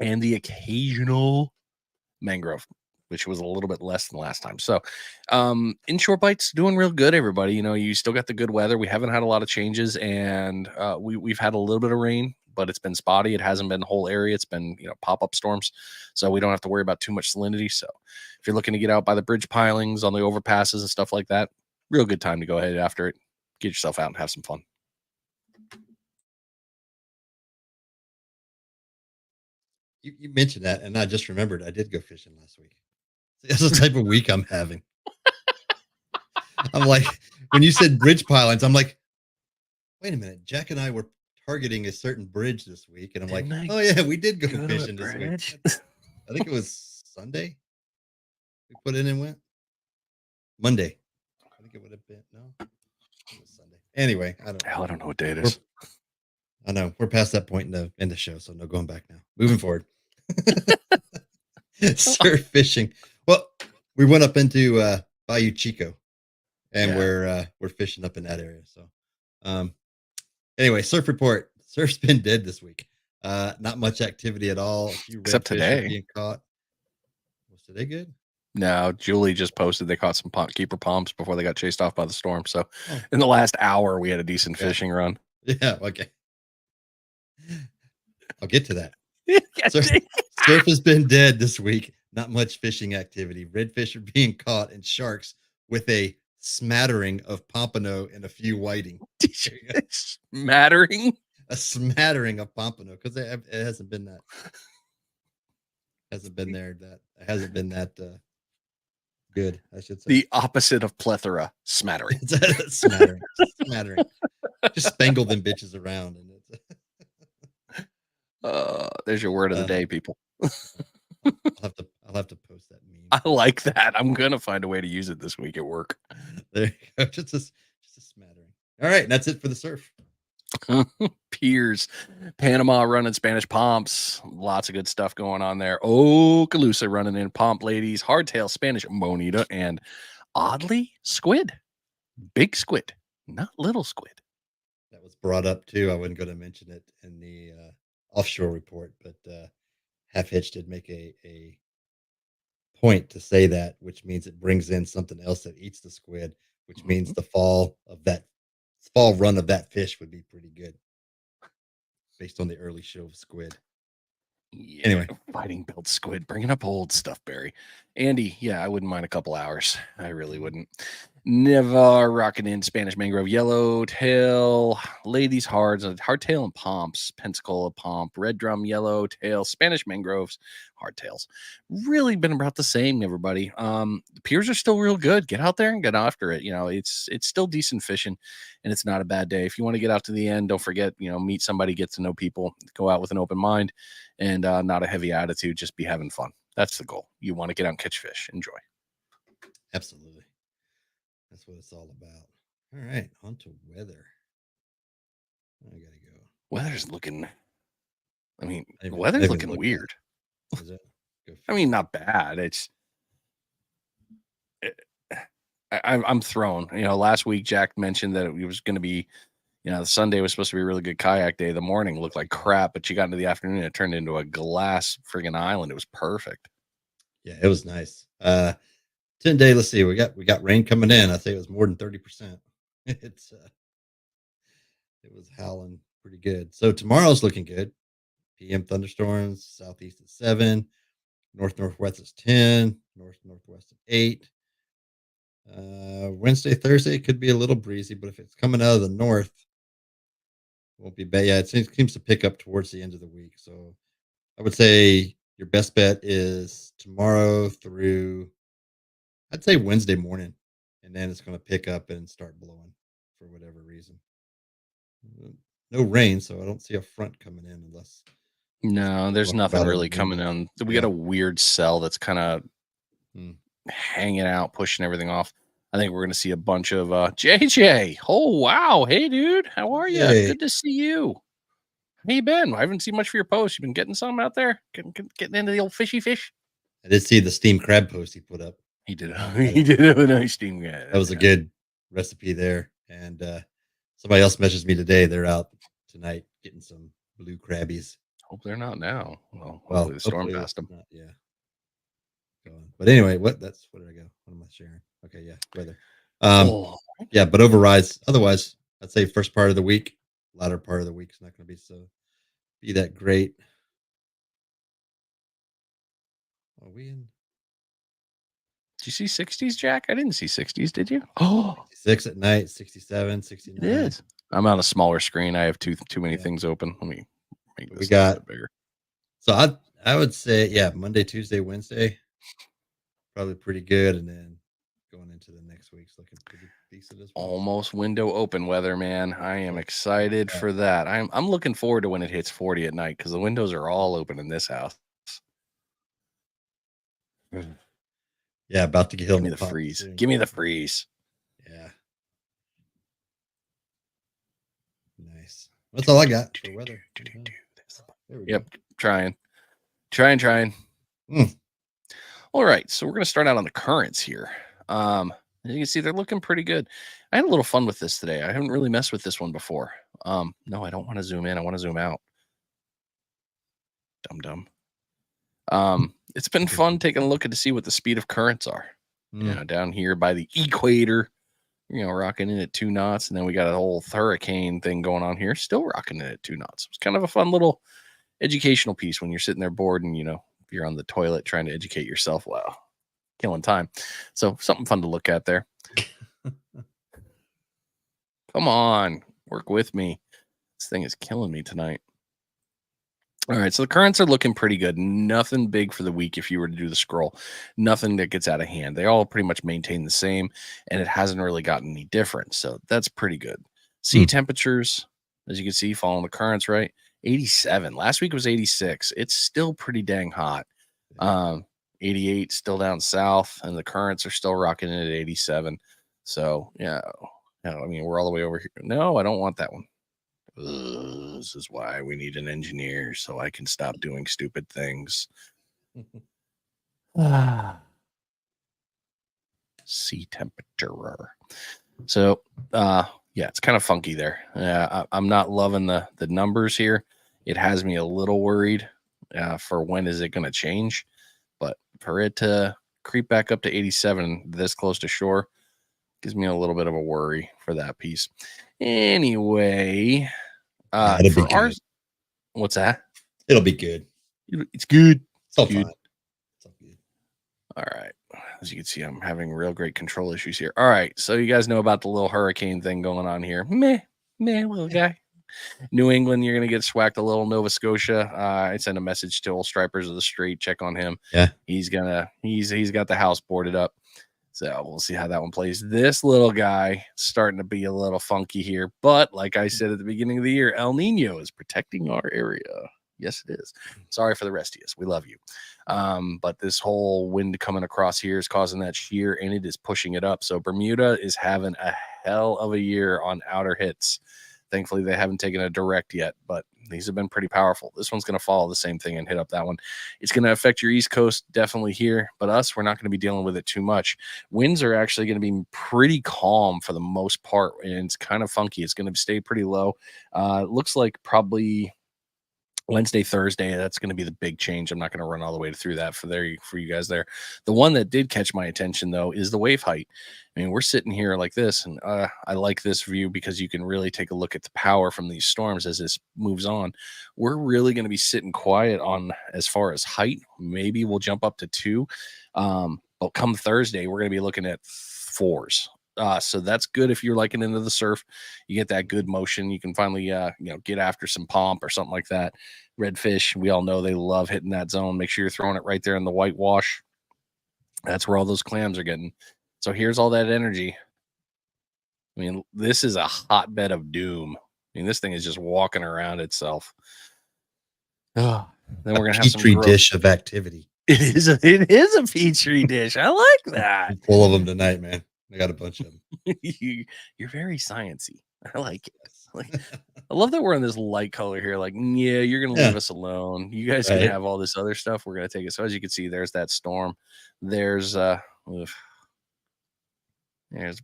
And the occasional mangrove, which was a little bit less than last time. So inshore bites doing real good, everybody. You still got the good weather. We haven't had a lot of changes, and we've had a little bit of rain, but it's been spotty. It hasn't been the whole area. It's been pop-up storms, so we don't have to worry about too much salinity. So if you're looking to get out by the bridge pilings on the overpasses and stuff like that, real good time to go ahead after it, get yourself out and have some fun. You mentioned that, and I just remembered I did go fishing last week. That's the type of week I'm having. I'm like, when you said bridge pilings, I'm like, wait a minute. Jack and I were targeting a certain bridge this week, and I'm like, oh yeah, we did go fishing this week. I think it was Sunday. We put in and went Monday. I think it would have been it was Sunday. Anyway, I don't know what day it is. I know we're past that point in the show, so no going back now. Moving forward. Surf fishing. Well, we went up into Bayou Chico and we're fishing up in that area. So, anyway, surf report. Surf's been dead this week. Not much activity at all. A few Except redfish are today. being caught. Was today good? No, Julie just posted they caught some keeper pomps before they got chased off by the storm. So Oh, in the last hour, we had a decent yeah, fishing run. yeah. Okay, I'll get to that. Yeah, Surf, surf has been dead this week. Not much fishing activity. Redfish are being caught and sharks with a smattering of pompano and a few whiting. There you go. Smattering. A smattering of pompano because it hasn't been that it hasn't been that good, I should say. The opposite of plethora. Smattering. It's a smattering. Just spangle them bitches around, and There's your word of the uh, day, people. I'll have to post that meme. I like that. I'm gonna find a way to use it this week at work. There you go. Just a smattering. All right, and that's it for the surf. Piers, Panama running Spanish pomps, lots of good stuff going on there. Oh, Calusa running in pomp ladies, hardtail Spanish bonita, and oddly squid, big squid, not little squid. That was brought up too. I wasn't going to mention it in the offshore report, but Half Hitch did make a point to say that, which means it brings in something else that eats the squid, which means the fall run of that fish would be pretty good based on the early show of squid. Yeah, Anyway, fighting built squid, bringing up old stuff, Barry. Andy, yeah, I wouldn't mind a couple hours. I really wouldn't. Never rocking in Spanish mangrove, yellowtail, ladies hards, hardtail and pomps, Pensacola pomp, red drum, yellowtail, Spanish mangroves, hardtails. Really been about the same, everybody. The piers are still real good. Get out there and get after it. You know, it's still decent fishing, and it's not a bad day. If you want to get out to the end, don't forget, meet somebody, get to know people, go out with an open mind, and not a heavy attitude. Just be having fun. That's the goal. You want to get out and catch fish. Enjoy. absolutely. That's what it's all about. All right, on to weather. I gotta go. Weather's looking. I mean, I weather's haven't looking looked at weird. it. Is it? Go I mean, not bad. I'm thrown. Last week Jack mentioned that it was going to be, the Sunday was supposed to be a really good kayak day. The morning looked like crap, but you got into the afternoon, and it turned into a glass friggin' island. It was perfect. Yeah, it was nice. 10-day. Let's see. We got rain coming in. I say it was more than 30%. It's it was howling pretty good. So tomorrow's looking good. PM thunderstorms, southeast at 7, north northwest is 10, north northwest at 8. Wednesday, Thursday could be a little breezy, but if it's coming out of the north, won't be bad. Yeah, it seems to pick up towards the end of the week. So I would say your best bet is tomorrow through, I'd say Wednesday morning, and then it's going to pick up and start blowing for whatever reason. No rain, so I don't see a front coming in unless No, there's talk nothing about it really on coming Monday. on. We got Yeah. a weird cell that's kind of Mm. hanging out, pushing everything off. I think we're going to see a bunch of JJ. Oh, wow. Hey, dude. How are you? Yay. Good to see you. How you been? I haven't seen much for your posts. You been getting some out there? Getting into the old fishy fish? I did see the steamed crab post he put up. He did. That He did have a nice team. that was a good recipe there. And somebody else messaged me today. They're out tonight getting some blue crabbies. Hope they're not now. Well, Well, hopefully the storm hopefully passed it's them. not. Yeah. But anyway, where did I go? What am I sharing? Okay, yeah, weather. Oh, Yeah, but otherwise, I'd say first part of the week, latter part of the week is not going to be that great. Are we in did you see 60s, Jack? I didn't see 60s. Did you? Oh, 66 at night, 67, 69? it is. I'm on a smaller screen. I have too many Yeah. things open. Let me make We this a little bit bigger. So I would say, yeah, Monday, Tuesday, Wednesday, probably pretty good, and then going into the next week's looking pretty decent as well. Almost window open weather, man. I am excited Yeah. for that. I'm looking forward to when it hits 40 at night because the windows are all open in this house. Yeah, about to get Give on me the the pot freeze. soon. Give me the freeze. Yeah. Nice. That's all I got for weather. There we Yep, go. trying. Mm. All right, so we're gonna start out on the currents here. As you can see, they're looking pretty good. I had a little fun with this today. I haven't really messed with this one before. No, I don't want to zoom in. I want to zoom out. Dum dum. It's been fun taking a look at to see what the speed of currents are. Mm. Down here by the equator, rocking in at 2 knots, and then we got a whole hurricane thing going on here, still rocking in at 2 knots. It's kind of a fun little educational piece when you're sitting there bored and if you're on the toilet trying to educate yourself. Wow, killing time. So something fun to look at there. Come on, work with me. This thing is killing me tonight. All right, so the currents are looking pretty good. Nothing big for the week if you were to do the scroll. Nothing that gets out of hand. They all pretty much maintain the same, and it hasn't really gotten any different. So that's pretty good. Sea temperatures, as you can see, following the currents, right? 87. Last week was 86. It's still pretty dang hot. 88 still down south, and the currents are still rocking in at 87. So yeah, I mean, we're all the way over here. No, I don't want that one. This is why we need an engineer so I can stop doing stupid things. Sea temperature. So, yeah, it's kind of funky there. I'm not loving the numbers here. It has me a little worried for when is it going to change. But for it to creep back up to 87 this close to shore gives me a little bit of a worry for that piece. Anyway, for ours, what's that? It'll be good. It's good. It's all fine. It's all good. All right. As you can see, I'm having real great control issues here. All right. So you guys know about the little hurricane thing going on here. Meh, little guy. New England, you're going to get swacked a little. Nova Scotia, I sent a message to old Stripers of the Street. Check on him. Yeah. He's got the house boarded up. So we'll see how that one plays. This little guy starting to be a little funky here. But like I said at the beginning of the year, El Nino is protecting our area. Yes, it is. Sorry for the rest of us. We love you. But this whole wind coming across here is causing that shear, and it is pushing it up. So Bermuda is having a hell of a year on outer hits. Thankfully, they haven't taken a direct yet, but these have been pretty powerful. This one's going to follow the same thing and hit up that one. It's going to affect your East Coast definitely here, but us, we're not going to be dealing with it too much. Winds are actually going to be pretty calm for the most part, and it's kind of funky. It's going to stay pretty low. It looks like probably Wednesday, Thursday, that's going to be the big change. I'm not going to run all the way through that for you guys there. The one that did catch my attention, though, is the wave height. I mean, we're sitting here like this, and I like this view because you can really take a look at the power from these storms as this moves on. We're really going to be sitting quiet on as far as height. Maybe we'll jump up to 2. But come Thursday, we're going to be looking at 4s. So that's good if you're liking into the surf. You get that good motion. You can finally, get after some pomp or something like that. Redfish, we all know they love hitting that zone. Make sure you're throwing it right there in the whitewash. That's where all those clams are getting. So here's all that energy. I mean, this is a hotbed of doom. I mean, this thing is just walking around itself. Oh, then we're gonna have some petri dish of activity. It is a petri dish. I like that. I'm full of them tonight, man. I got a bunch of them. You're very sciencey. I like it. I love that we're in this light color here. Like, yeah, you're gonna leave us alone. You guys can have all this other stuff. We're gonna take it. So as you can see, there's that storm. There's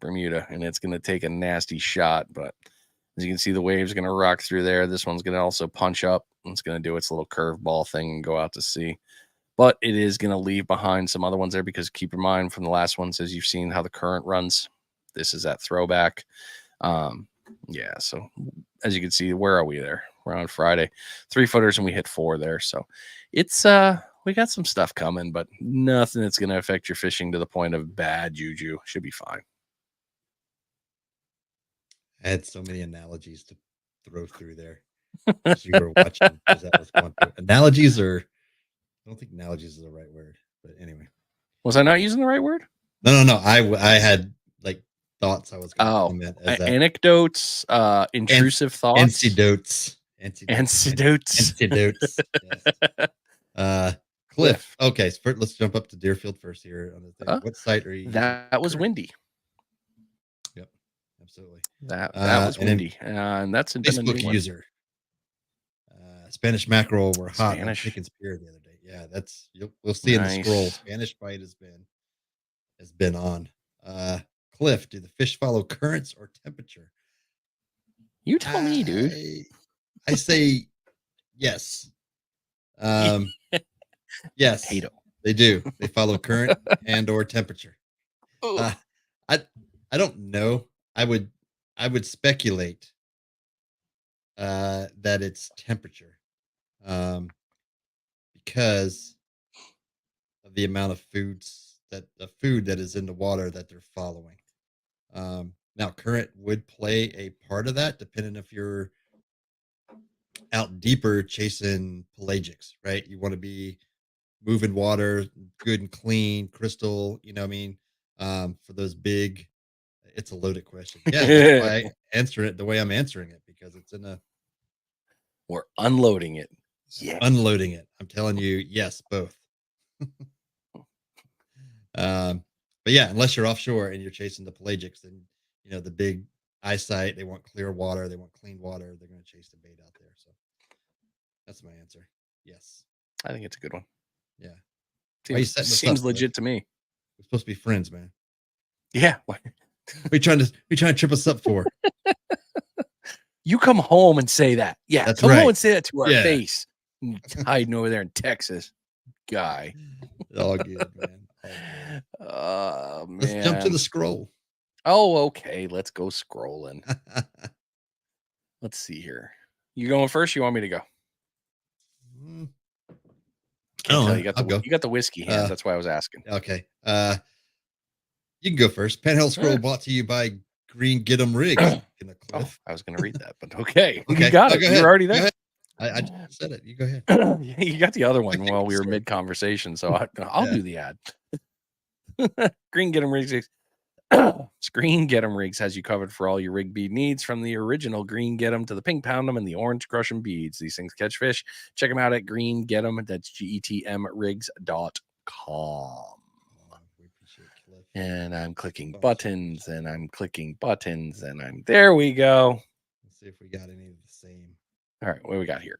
Bermuda, and it's gonna take a nasty shot. But as you can see, the wave's gonna rock through there. This one's gonna also punch up. It's gonna do its little curveball thing and go out to sea. But it is going to leave behind some other ones there because keep in mind from the last ones, as you've seen how the current runs, this is that throwback. Yeah, so as you can see, where are we there? We're on Friday, 3-footers, and we hit 4 there. So it's we got some stuff coming, but nothing that's going to affect your fishing to the point of bad juju. Should be fine. I had so many analogies to throw through there as you were watching. As that was going through. Analogies are, I don't think analogies is the right word, but anyway. Was I not using the right word? No. I had like thoughts I was going to comment as anecdotes, intrusive thoughts, antidotes. Yes. Cliff. Okay, so let's jump up to Deerfield first here. On the thing. What site are you? That was windy. Yep, absolutely. That was windy, and that's a Facebook user. Spanish mackerel were hot on Chicken Spear the other day. Yeah, that's we'll see in the scroll. Spanish bite has been on. Cliff, do the fish follow currents or temperature? You tell me, dude. I say yes. Um, yes, Potato. they do. They follow current and or temperature. Uh, I I don't know. I would speculate that it's temperature. Um, because of the amount of foods that the food that is in the water that they're following. Now, current would play a part of that, depending if you're out deeper chasing pelagics, right? You want to be moving water, good and clean, crystal. You know what I mean? For those big, it's a loaded question. Yeah, that's why I answer it the way I'm answering it because it's in a We're unloading it. Yeah. unloading it. I'm telling you, yes, both. But yeah, unless you're offshore and you're chasing the pelagics, then the big eyesight. They want clear water. They want clean water. They're going to chase the bait out there. So that's my answer. Yes. I think it's a good one. Yeah. Why are you Seems, setting us seems up, legit Cliff? to me. We're supposed to be friends, man. Yeah. What are you trying to trip us up for? You come home and say that. Yeah. That's Come home right. and say that to our Yeah. face. Hiding over there in Texas. Guy. All good, man. All good. Man. Let's jump to the scroll. Oh, okay. Let's go scrolling. Let's see here. You going first? You want me to go? Can't tell. You got the whiskey hands. That's why I was asking. Okay. You can go first. Panhandle scroll brought to you by Green Get 'em Rigs. In a cliff. I was going to read that, but okay. Okay. You got it. Go You're already there. I just said it. You go ahead. You got the other one while we were mid conversation, so I'll do the ad. Green Get 'em Rigs. Green Get 'em Rigs has you covered for all your rig bead needs, from the original Green Get 'em to the pink pound 'em and the orange crush 'em beads. These things catch fish. Check them out at Green Get 'em. That's GETMrigs.com. We appreciate Cliff. And I'm clicking buttons, and I'm clicking buttons, and I'm there. We go. Let's see if we got any of the same. All right, what do we got here?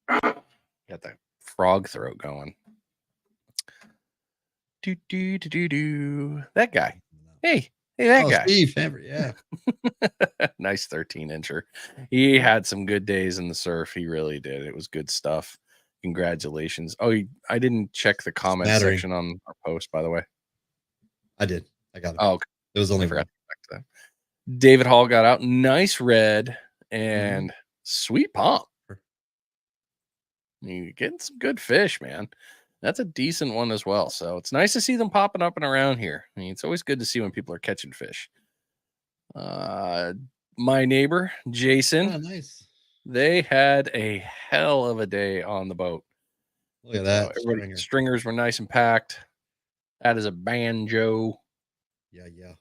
Got the frog throat going. Do. That guy. Hey, that guy. Steve, yeah. Nice 13-incher. He had some good days in the surf. He really did. It was good stuff. Congratulations. Oh, I didn't check the comment section on our post, by the way. I did. I got it. Oh, okay. It was only forgot to go back to that. David Hall got out. Nice red and sweet pump. You're getting some good fish, man. That's a decent one as well. So it's nice to see them popping up and around here. I mean, it's always good to see when people are catching fish. My neighbor, Jason. Oh, nice. They had a hell of a day on the boat. Look at that. Stringers were nice and packed. That is a banjo. Yeah.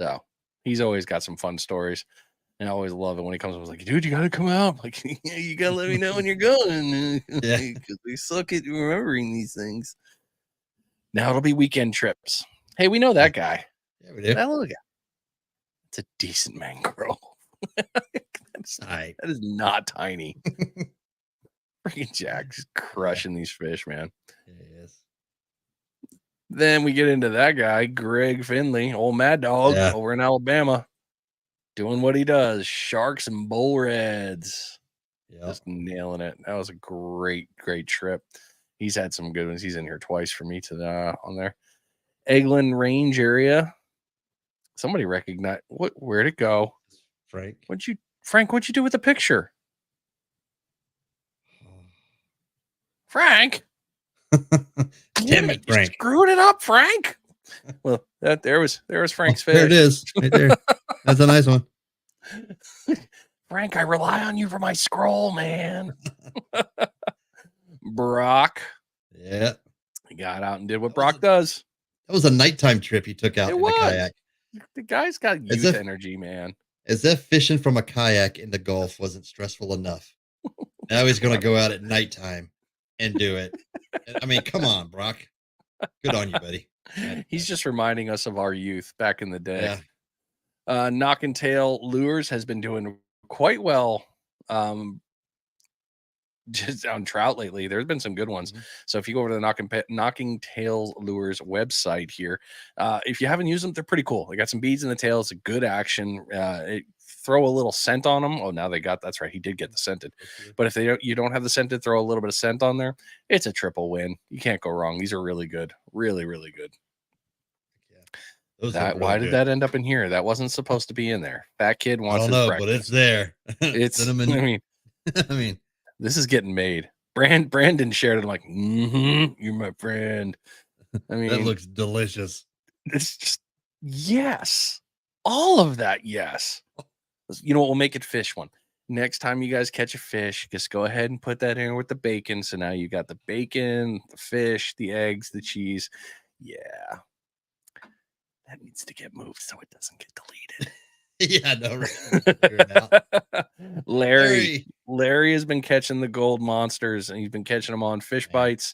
So he's always got some fun stories. And I always love it when he comes up and like, dude, you got to come out. I'm like, yeah, you got to let me know when you're going. Because we suck at remembering these things. Now it'll be weekend trips. Hey, we know that guy. Yeah, we do. That little guy. It's a decent mangrove. That is not tiny. Freaking Jack's crushing these fish, man. Yeah, he is. Then we get into that guy, Greg Finley, old Mad Dog over in Alabama. Doing what he does, sharks and bull reds. Just nailing it. That was a great trip. He's had some good ones. He's in here twice for me on there. Eglin Range area. Somebody recognized where'd it go? Frank, what'd you do with the picture? Frank. Damn it, Frank. Screwed it up, Frank. Well, there was Frank's fish. There it is, right there. That's a nice one. Frank, I rely on you for my scroll, man. Brock. Yeah. He got out and did what Brock does. That was a nighttime trip he took out in a kayak. The guy's got youth energy, man. As if fishing from a kayak in the Gulf wasn't stressful enough. Now he's going to go out at nighttime and do it. I mean, come on, Brock. Good on you, buddy. He's just reminding us of our youth back in the day. Knock and Tail Lures has been doing quite well. just on trout lately. There's been some good ones. Mhm. So if you go over to the Knocking Tails Lures website here, if you haven't used them, they're pretty cool. They got some beads in the tails, a good action. Throw a little scent on them. Oh, now they got that's right. He did get the scented, but if you don't have the scented, throw a little bit of scent on there. It's a triple win. You can't go wrong. These are really good, really, really good. Yeah. Those look That real why did good. that end up in here? That wasn't supposed to be in there. That kid I wants don't his know, but it's breakfast. there. It's. I Cinnamon. mean, I mean, this is getting made. Brandon shared it like, you're my friend. I that mean, looks delicious. it's just yes. All of that, yes. You know what? We'll make it fish one. Next time you guys catch a fish, just go ahead and put that in with the bacon. So now you got the bacon, the fish, the eggs, the cheese. Yeah. That needs to get moved so it doesn't get deleted. Yeah, no, right. Figure it out. Larry, Larry. Larry has been catching the gold monsters, and he's been catching them on fish Man. bites,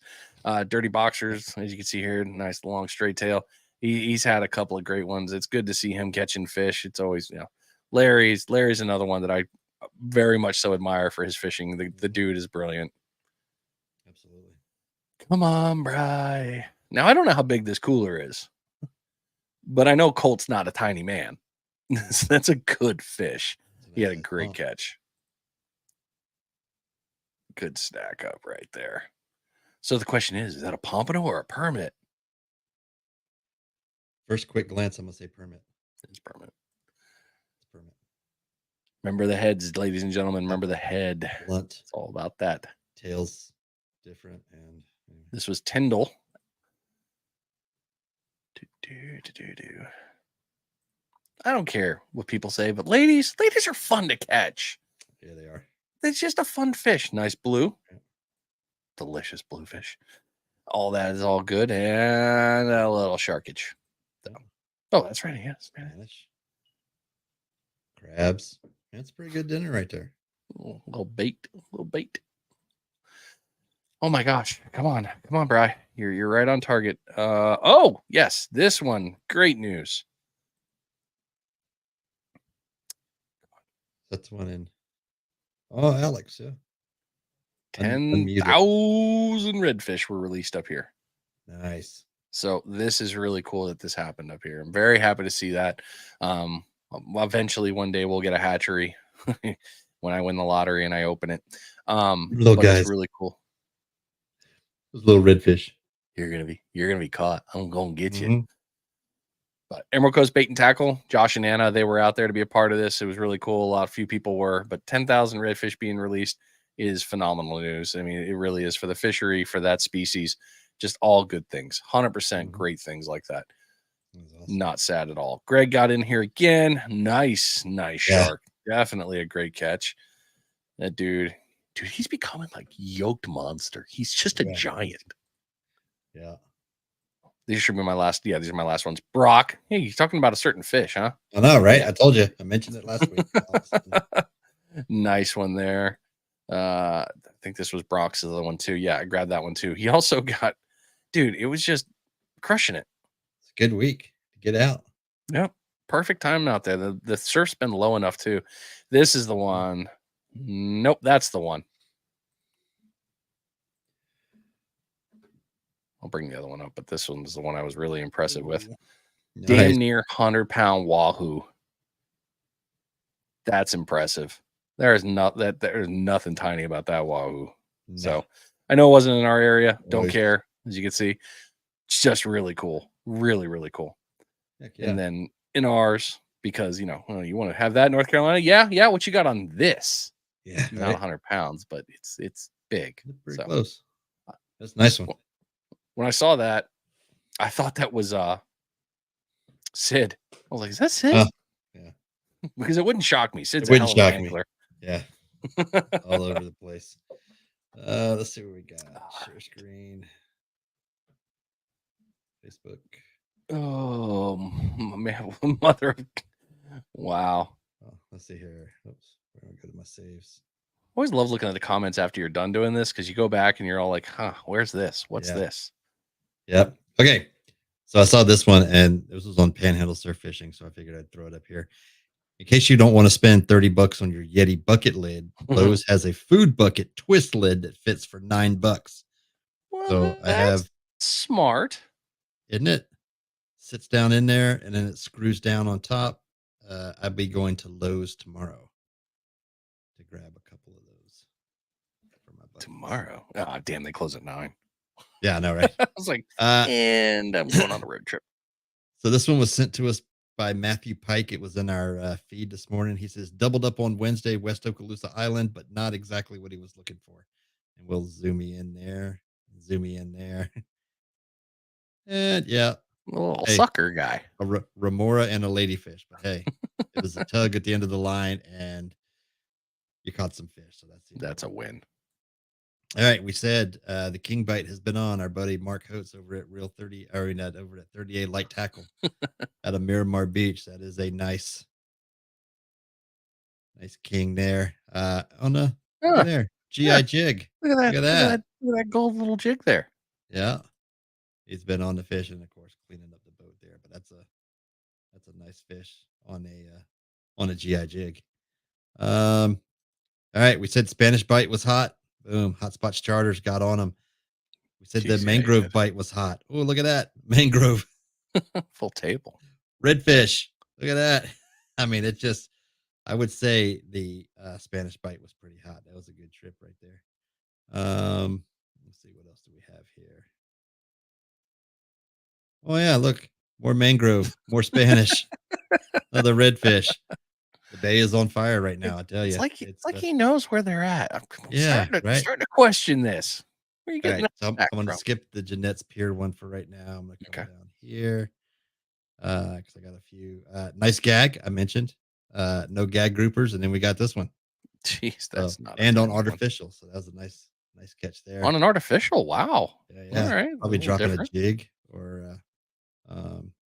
dirty boxers, as you can see here, nice long straight tail. He's had a couple of great ones. It's good to see him catching fish. It's always, Larry's another one that I very much so admire for his fishing. The dude is brilliant. Absolutely. Come on, Bry. Now I don't know how big this cooler is, but I know Colt's not a tiny man. That's a good fish. It's a He nice had a size great pump. catch. Good stack up right there. So the question is that a pompano or a permit? First quick glance, I'm gonna say permit. It's permit. It's permit. Remember the heads, ladies and gentlemen. Yep. Remember the head. Blunt. It's all about that. Tails different and This was Tyndall. I don't care what people say, but ladies are fun to catch. yeah, they are. It's just a fun fish. Nice blue. Delicious bluefish. All that is all good. And a little sharkage. Oh, that's right. Yes. Spanish. Crabs. That's a pretty good dinner right there. Little bait. Little bait. Oh my gosh. Come on, Bry. You're right on target. Oh, yes, this one. Great news. That's one in. Oh, Alex, yeah. 10,000 redfish were released up here. Nice. So this is really cool that this happened up here. I'm very happy to see that. Eventually one day we'll get a hatchery when I win the lottery and I open it. Little But guys. it's really cool. Those little redfish. You're gonna be caught. I'm gonna get you. Mhm. But Emerald Coast Bait and Tackle, Josh and Anna, they were out there to be a part of this. It was really cool. A few people were, but 10,000 redfish being released is phenomenal news. I mean, it really is for the fishery, for that species, just all good things. 100% great things like that. Awesome. Not sad at all. Greg got in here again. Nice shark. Definitely a great catch. That dude, he's becoming like yoked monster. He's just a giant. Yeah. These should be my last. Yeah, these are my last ones. Brock. Hey, you're talking about a certain fish, huh? I know, right? Yeah. I told you. I mentioned it last week. Nice one there. I think this was Brock's other one too. Yeah, I grabbed that one too. He also got, dude, it was just crushing it. It's a good week to get out. Yep. Perfect time out there. The surf's been low enough too. This is the one. Nope, that's the one. I'll bring the other one up, but this one's the one I was really impressive with. Nice. Damn near 100-pound wahoo. That's impressive. There's nothing tiny about that wahoo. No. So I know it wasn't in our area. Don't care. As you can see, it's just really cool. Really, really cool. Yeah. And then in ours, because you want to have that in North Carolina. Yeah. What you got on this? Yeah, not 100 pounds, but it's big. Pretty close. That's a nice one. When I saw that, I thought that was Sid. I was like, is that Sid? Yeah. Because it wouldn't shock me. Sid's a hell of an angler. Yeah. All over the place. Let's see what we got. Share screen. Facebook. Oh man, mother of wow. Oh, let's see here. Oops. We're gonna go to my saves. Always love looking at the comments after you're done doing this because you go back and you're all like, huh, where's this? What's this? Yep. Okay. So I saw this one and this was on Panhandle surf fishing, so I figured I'd throw it up here. In case you don't want to spend $30 on your Yeti bucket lid, Lowe's has a food bucket twist lid that fits for $9. So Well, I that's have, smart. isn't it? Sits down in there and then it screws down on top. I'll be going to Lowe's tomorrow to grab a couple of those for my buddies. Tomorrow. Ah, damn, they close at 9. Yeah, I know, right? I was like, Uh, and I'm going on a road trip. so this one was sent to us by Matthew Pike. It was in our feed this morning. He says, doubled up on Wednesday, West Okaloosa Island, but not exactly what he was looking for. And we'll zoom me in there, zoom me in there. And yeah, A little hey, sucker guy. a remora and a ladyfish. But hey, it was a tug at the end of the line and you caught some fish. So that's the That's a important. win. All right, we said the king bite has been on. Our buddy Mark Holtz over at Real 30, or not over at 38 Light Tackle out of Miramar Beach. That is a nice king there. Oh no, look at Ah, there, yeah. GI jig. Look at that. Look at Look at that. that. Look at that gold little jig there. Yeah, he's been on the fish and of course cleaning up the boat there. But that's a nice fish on a GI jig. All right, we said Spanish bite was hot. Boom, Hotspots Charters got on them. We said the Jeez, yeah, he mangrove did. bite was hot. Oh, look at that mangrove. Full table. Redfish. Look at that. I mean, it just, I would say the Spanish bite was pretty hot. That was a good trip right there. Let's see, what else do we have here? Oh, yeah, look, more mangrove, more Spanish, another redfish. The bay is on fire right now, I tell It's you. like It's, he knows where they're at. I'm yeah, right. starting to question this. Where are you All getting right, that so I'm back going to from? skip the Jeanette's Pier one for right now. I'm going to come Okay. down here because I got a few. Nice gag, I mentioned. No gag groupers, and then we got this one. Jeez, So, that's not a and on normal one. artificial, so that was a nice catch there. On an artificial. Wow. Yeah, All yeah. right. I'll A be little dropping a different. jig or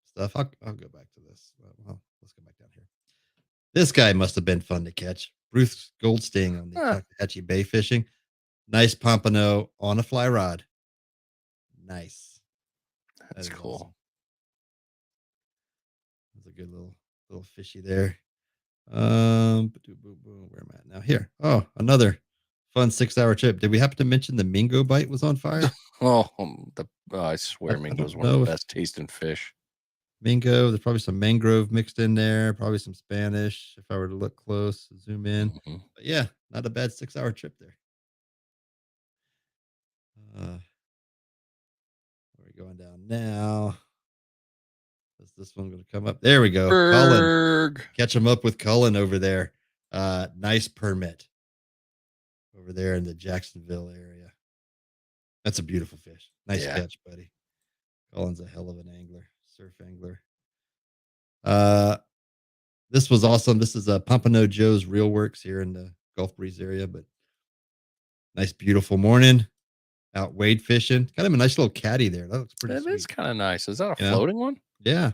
stuff. I'll go back to this. Well, let's go back down here. This guy must have been fun to catch. Bruce Goldsting on the Huh, Calcatchie Bay fishing. Nice pompano on a fly rod. Nice. That that's is cool. awesome. That's a good little fishy there. Where am I at now? Here. Oh, another fun 6-hour trip. Did we happen to mention the Mingo bite was on fire? Oh, I I, swear I Mingo don't is one of the know if best tasting fish. Mingo, there's probably some mangrove mixed in there, probably some Spanish if I were to look close, zoom in. Mhm. But yeah, not a bad 6-hour trip there. Where are we going down now? Is this one going to come up? There we go. Cullen. Berg. Catch him up with Cullen over there. Nice permit over there in the Jacksonville area. That's a beautiful fish. Nice Yeah. catch, buddy. Cullen's a hell of an angler, surf angler. This was awesome. This is Pompano Joe's Real Works here in the Gulf Breeze area, but nice, beautiful morning out wade fishing. Got him a nice little caddy there. That looks pretty That is sweet. kind of nice. Is that a You know? floating one? Yeah,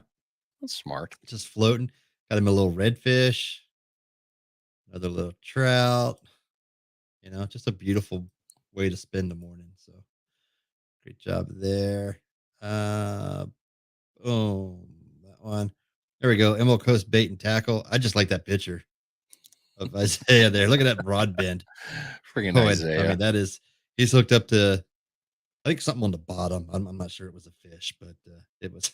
That's smart. just floating. Got him a little redfish, another little trout. You know, just a beautiful way to spend the morning. So great job there. Boom, that one. There we go. Emerald Coast bait and tackle. I just like that picture of Isaiah there. Look at that rod bend. Freaking Oh, and, I Isaiah. mean, that is, he's hooked up to, I think something on the bottom. I'm not sure it was a fish, but it was,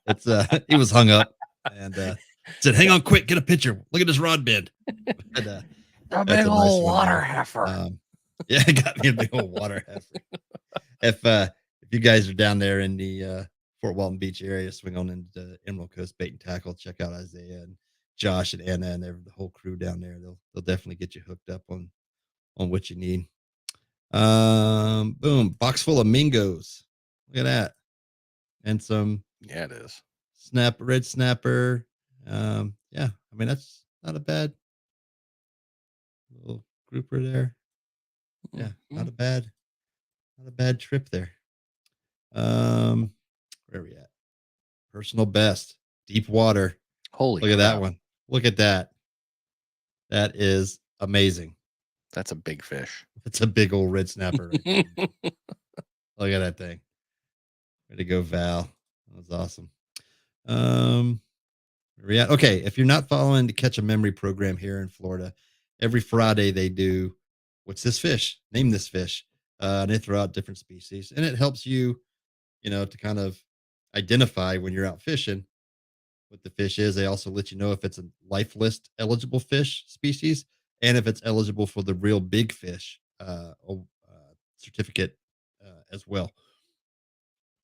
it's, he was hung up and said, hang on quick, get a picture. Look at this rod bend. And, A that's big a nice old one water there. heifer. Yeah, it got me a big old water heifer. If you guys are down there in the Fort Walton Beach area, swing on into Emerald Coast Bait and Tackle. Check out Isaiah and Josh and Anna and the whole crew down there. They'll definitely get you hooked up on what you need. Boom, box full of Mingos. Look at that, and some Yeah, it is. red snapper. Yeah, I mean that's not a bad little grouper there. Yeah, Mhm. not a bad trip there. Where are we at? Personal best, deep water. Holy Look at that crap. one. Look at that. That is amazing. That's a big fish. It's a big old red snapper right there. Look at that thing. Way to go, Val. That was awesome. Where Yeah. Okay. If you're not following the Catch a Memory program here in Florida, every Friday they do what's this fish? Name this fish. And they throw out different species, and it helps you, to kind of identify when you're out fishing what the fish is. They also let you know if it's a life list eligible fish species and if it's eligible for the real big fish certificate as well.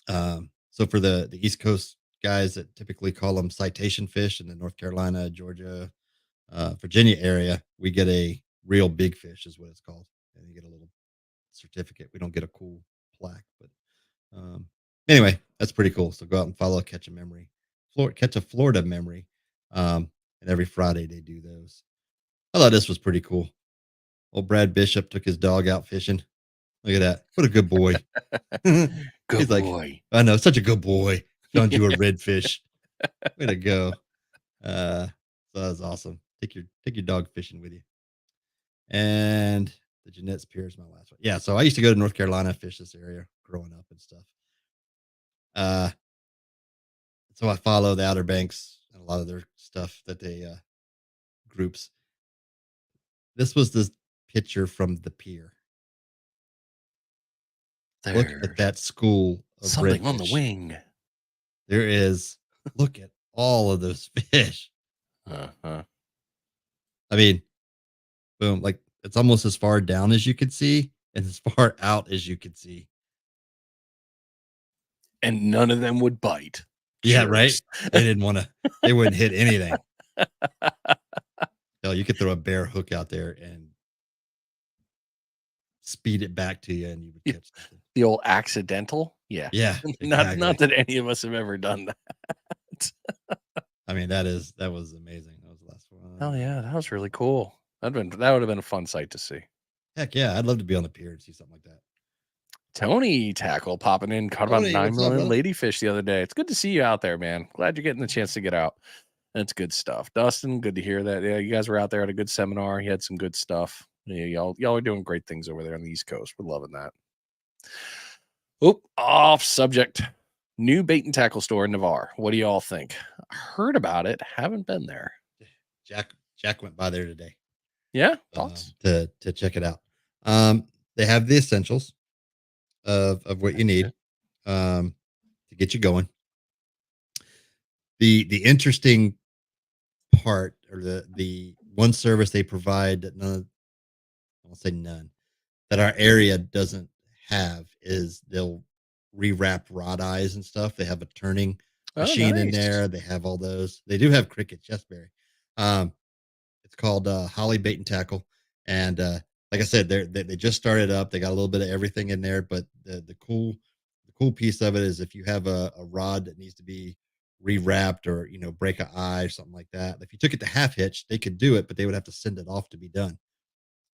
So for the East Coast guys that typically call them citation fish in the North Carolina, Georgia, Virginia area, we get a real big fish, is what it's called, and you get a little certificate. We don't get a cool plaque, but um, anyway, that's pretty cool. So go out and follow Catch a Memory, Catch a Florida Memory, and every Friday they do those. I thought this was pretty cool. Old Brad Bishop took his dog out fishing. Look at that. What a good boy. Good He's like, boy. I know, such a good boy. Found you a Yeah. redfish. Way to go. So that was awesome. Take your dog fishing with you. And the Jeanette's Pier is my last one. Yeah, so I used to go to North Carolina, fish this area growing up and stuff. Uh, so I follow the Outer Banks and a lot of their stuff that they groups. This was this picture from the pier. Look at There's that school of something on the redfish. wing. There is. Look at all of those fish. Uh-huh. I mean, boom, like it's almost as far down as you could see and as far out as you could see. And none of them would bite. Yeah, right? Jerks. They didn't wanna they wouldn't hit anything. Hell, you could throw a bear hook out there and speed it back to you and you would Yeah, catch something. the old accidental? Yeah. Yeah, Not exactly. that any of us have ever done that. I mean, that was amazing. That was the last Oh, one. yeah, that was really cool. That would have been a fun sight to see. Heck yeah, I'd love to be on the pier and see something like that. Tony Tackle popping in, caught about Tony, 9 what's up, million brother? ladyfish the other day. It's good to see you out there, man. Glad you're getting the chance to get out. That's good stuff. Dustin, good to hear that. Yeah, you guys were out there at a good seminar. You had some good stuff. Yeah, y'all are doing great things over there on the East Coast. We're loving that. Oop, off subject. New bait and tackle store in Navarre. What do y'all think? Heard about it. Haven't been there. Jack went by there today Yeah, thoughts? to check it out. They have the essentials of what you That's good. need to get you going. The interesting part or the one service they provide that I'll say none that our area doesn't have is they'll rewrap rod eyes and stuff. They have a turning Oh, machine in nice. there. They have all those. They do have cricket, Chestberry. Um, it's called Holly Bait and Tackle, and like I said, they just started up. They got a little bit of everything in there, but the cool piece of it is if you have a rod that needs to be rewrapped or break an eye or something like that. If you took it to half hitch, they could do it, but they would have to send it off to be done.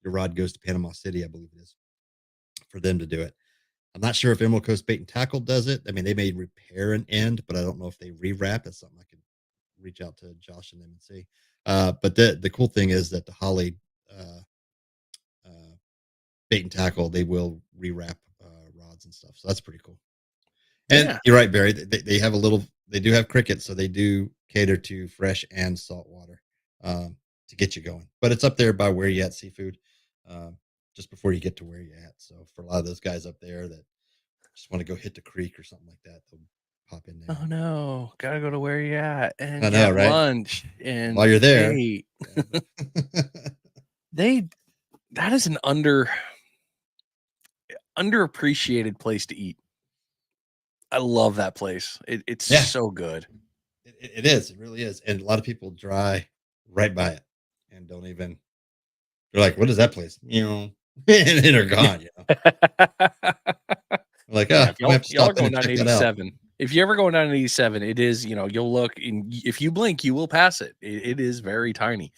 Your rod goes to Panama City, I believe it is, for them to do it. I'm not sure if Emerald Coast Bait and Tackle does it. I mean, they may repair an end, but I don't know if they rewrap. That's something I could reach out to Josh and them and see. But the cool thing is that the Holly uh, uh, Bait and Tackle, they will rewrap rods and stuff. So that's pretty cool. And Yeah. you're right, Barry. They have a little. They do have cricket, so they do cater to fresh and salt water to get you going. But it's up there by where you at seafood, um, just before you get to where you at. So for a lot of those guys up there that just want to go hit the creek or something like that, they'll pop in there. Oh no, gotta go to where you at and I know, get right? lunch While and you're there, bait. yeah, They that is an underappreciated place to eat. I love that place. It's yeah, so good. it is. It really is. And a lot of people drive right by it and don't even. They're like, "What is that place?" And then they're gone. I'm like, Yeah, oh, if I'm gonna have to y'all are stop in going and down check that out. 87, if you're ever going down 87, it is, you'll look and if you blink, you will pass it. It is very tiny.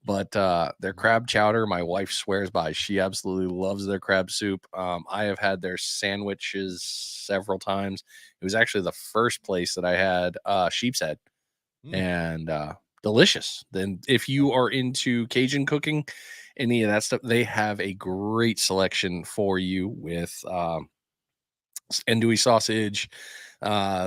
But their crab chowder, my wife swears by. She absolutely loves their crab soup. I have had their sandwiches several times. It was actually the first place that I had sheep's head Mm, and delicious. Then if you are into Cajun cooking, any of that stuff, they have a great selection for you with andouille sausage,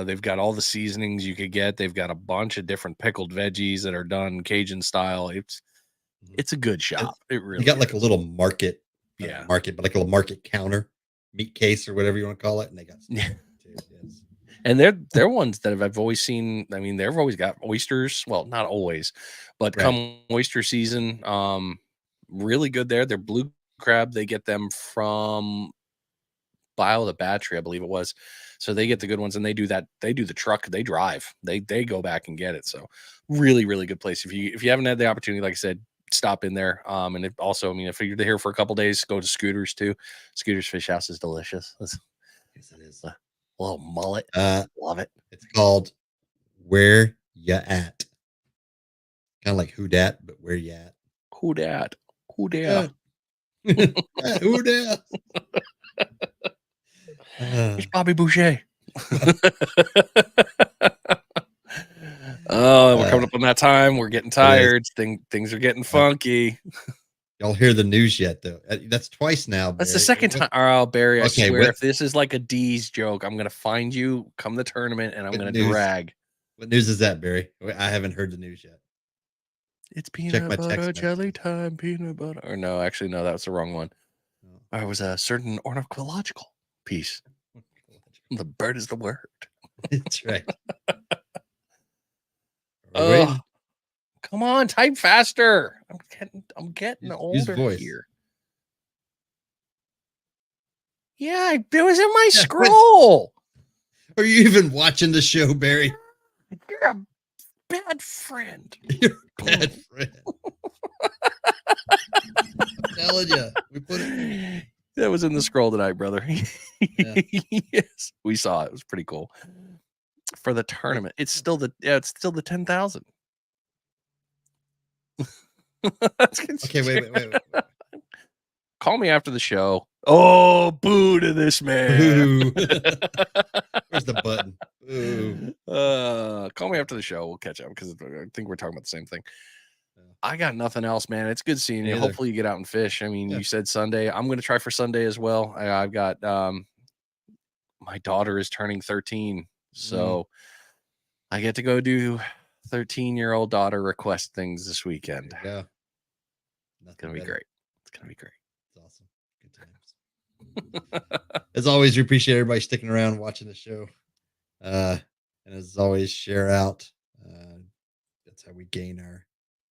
They've got all the seasonings you could get. They've got a bunch of different pickled veggies that are done Cajun style. It's a good And shop. It they really got like a is. little market, not a Yeah. market, but like a little market counter, meat case or whatever you want to call it, and they got stuff Yeah. there too. Yes. And they're ones that I've always seen. I mean, they've always got oysters. Well, not always, but Right. come oyster season, really good there. They're blue crab. They get them from Bio the Battery, I believe it was. So they get the good ones, and they do that. They do the truck. They drive. They go back and get it. So really, really good place. If you haven't had the opportunity, like I said, stop in there. And it also, I mean, if you're here for a couple days, go to Scooters too. Scooters Fish House is delicious. It's Yes, it is. a little mullet. Uh, Love it. it's called Where Ya At. Kind of like Who Dat, but Where Ya At. Who dat? Who Yeah. dare? Who Dat? It's Bobby Boucher. Oh, we're coming up on that time. We're getting tired. Things are getting funky. Y'all hear the news yet, though? That's twice now. That's the Barry. second time. Oh, Barry, I Okay, swear, what- if this is like a D's joke, I'm gonna find you come the tournament and I'm What gonna news? drag. What news is that, Barry? I haven't heard the news yet. It's Check peanut my butter text jelly messages. time, peanut butter. Or no, actually, no, that's the wrong one. Oh. It was a certain ornithological piece. The bird is the word. That's right. We're Oh, waiting. come on, type faster. I'm getting Use older voice. here. Yeah, it was in my Yeah, scroll. Are you even watching the show, Barry? You're a bad friend. You're a bad friend. I'm telling you. We put it. That was in the scroll tonight, brother. Yeah. Yes, we saw it. It was pretty cool. For the tournament, it's still the 10,000. Okay, wait. Call me after the show. Oh, boo to this man. Ooh. Where's the button? Ooh. Call me after the show. We'll catch up because I think we're talking about the same thing. Yeah. I got nothing else, man. It's good seeing Me you. either. Hopefully you get out and fish. I mean, Yeah. you said Sunday. I'm going to try for Sunday as well. I've got my daughter is turning 13, so I get to go do 13-year-old daughter request things this weekend. There you go. It's gonna be great. It's gonna be great. It's awesome. Good times. As always, we appreciate everybody sticking around watching the show. And as always, share out. That's how we gain our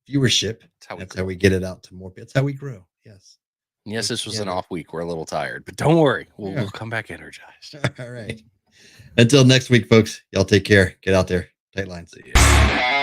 viewership. That's how we get it out to more people. That's how we grow. Yes. Yes, this was an off week. We're a little tired, but don't worry. We'll come back energized. All right. Until next week, folks, y'all take care. Get out there. Tight lines. Yeah.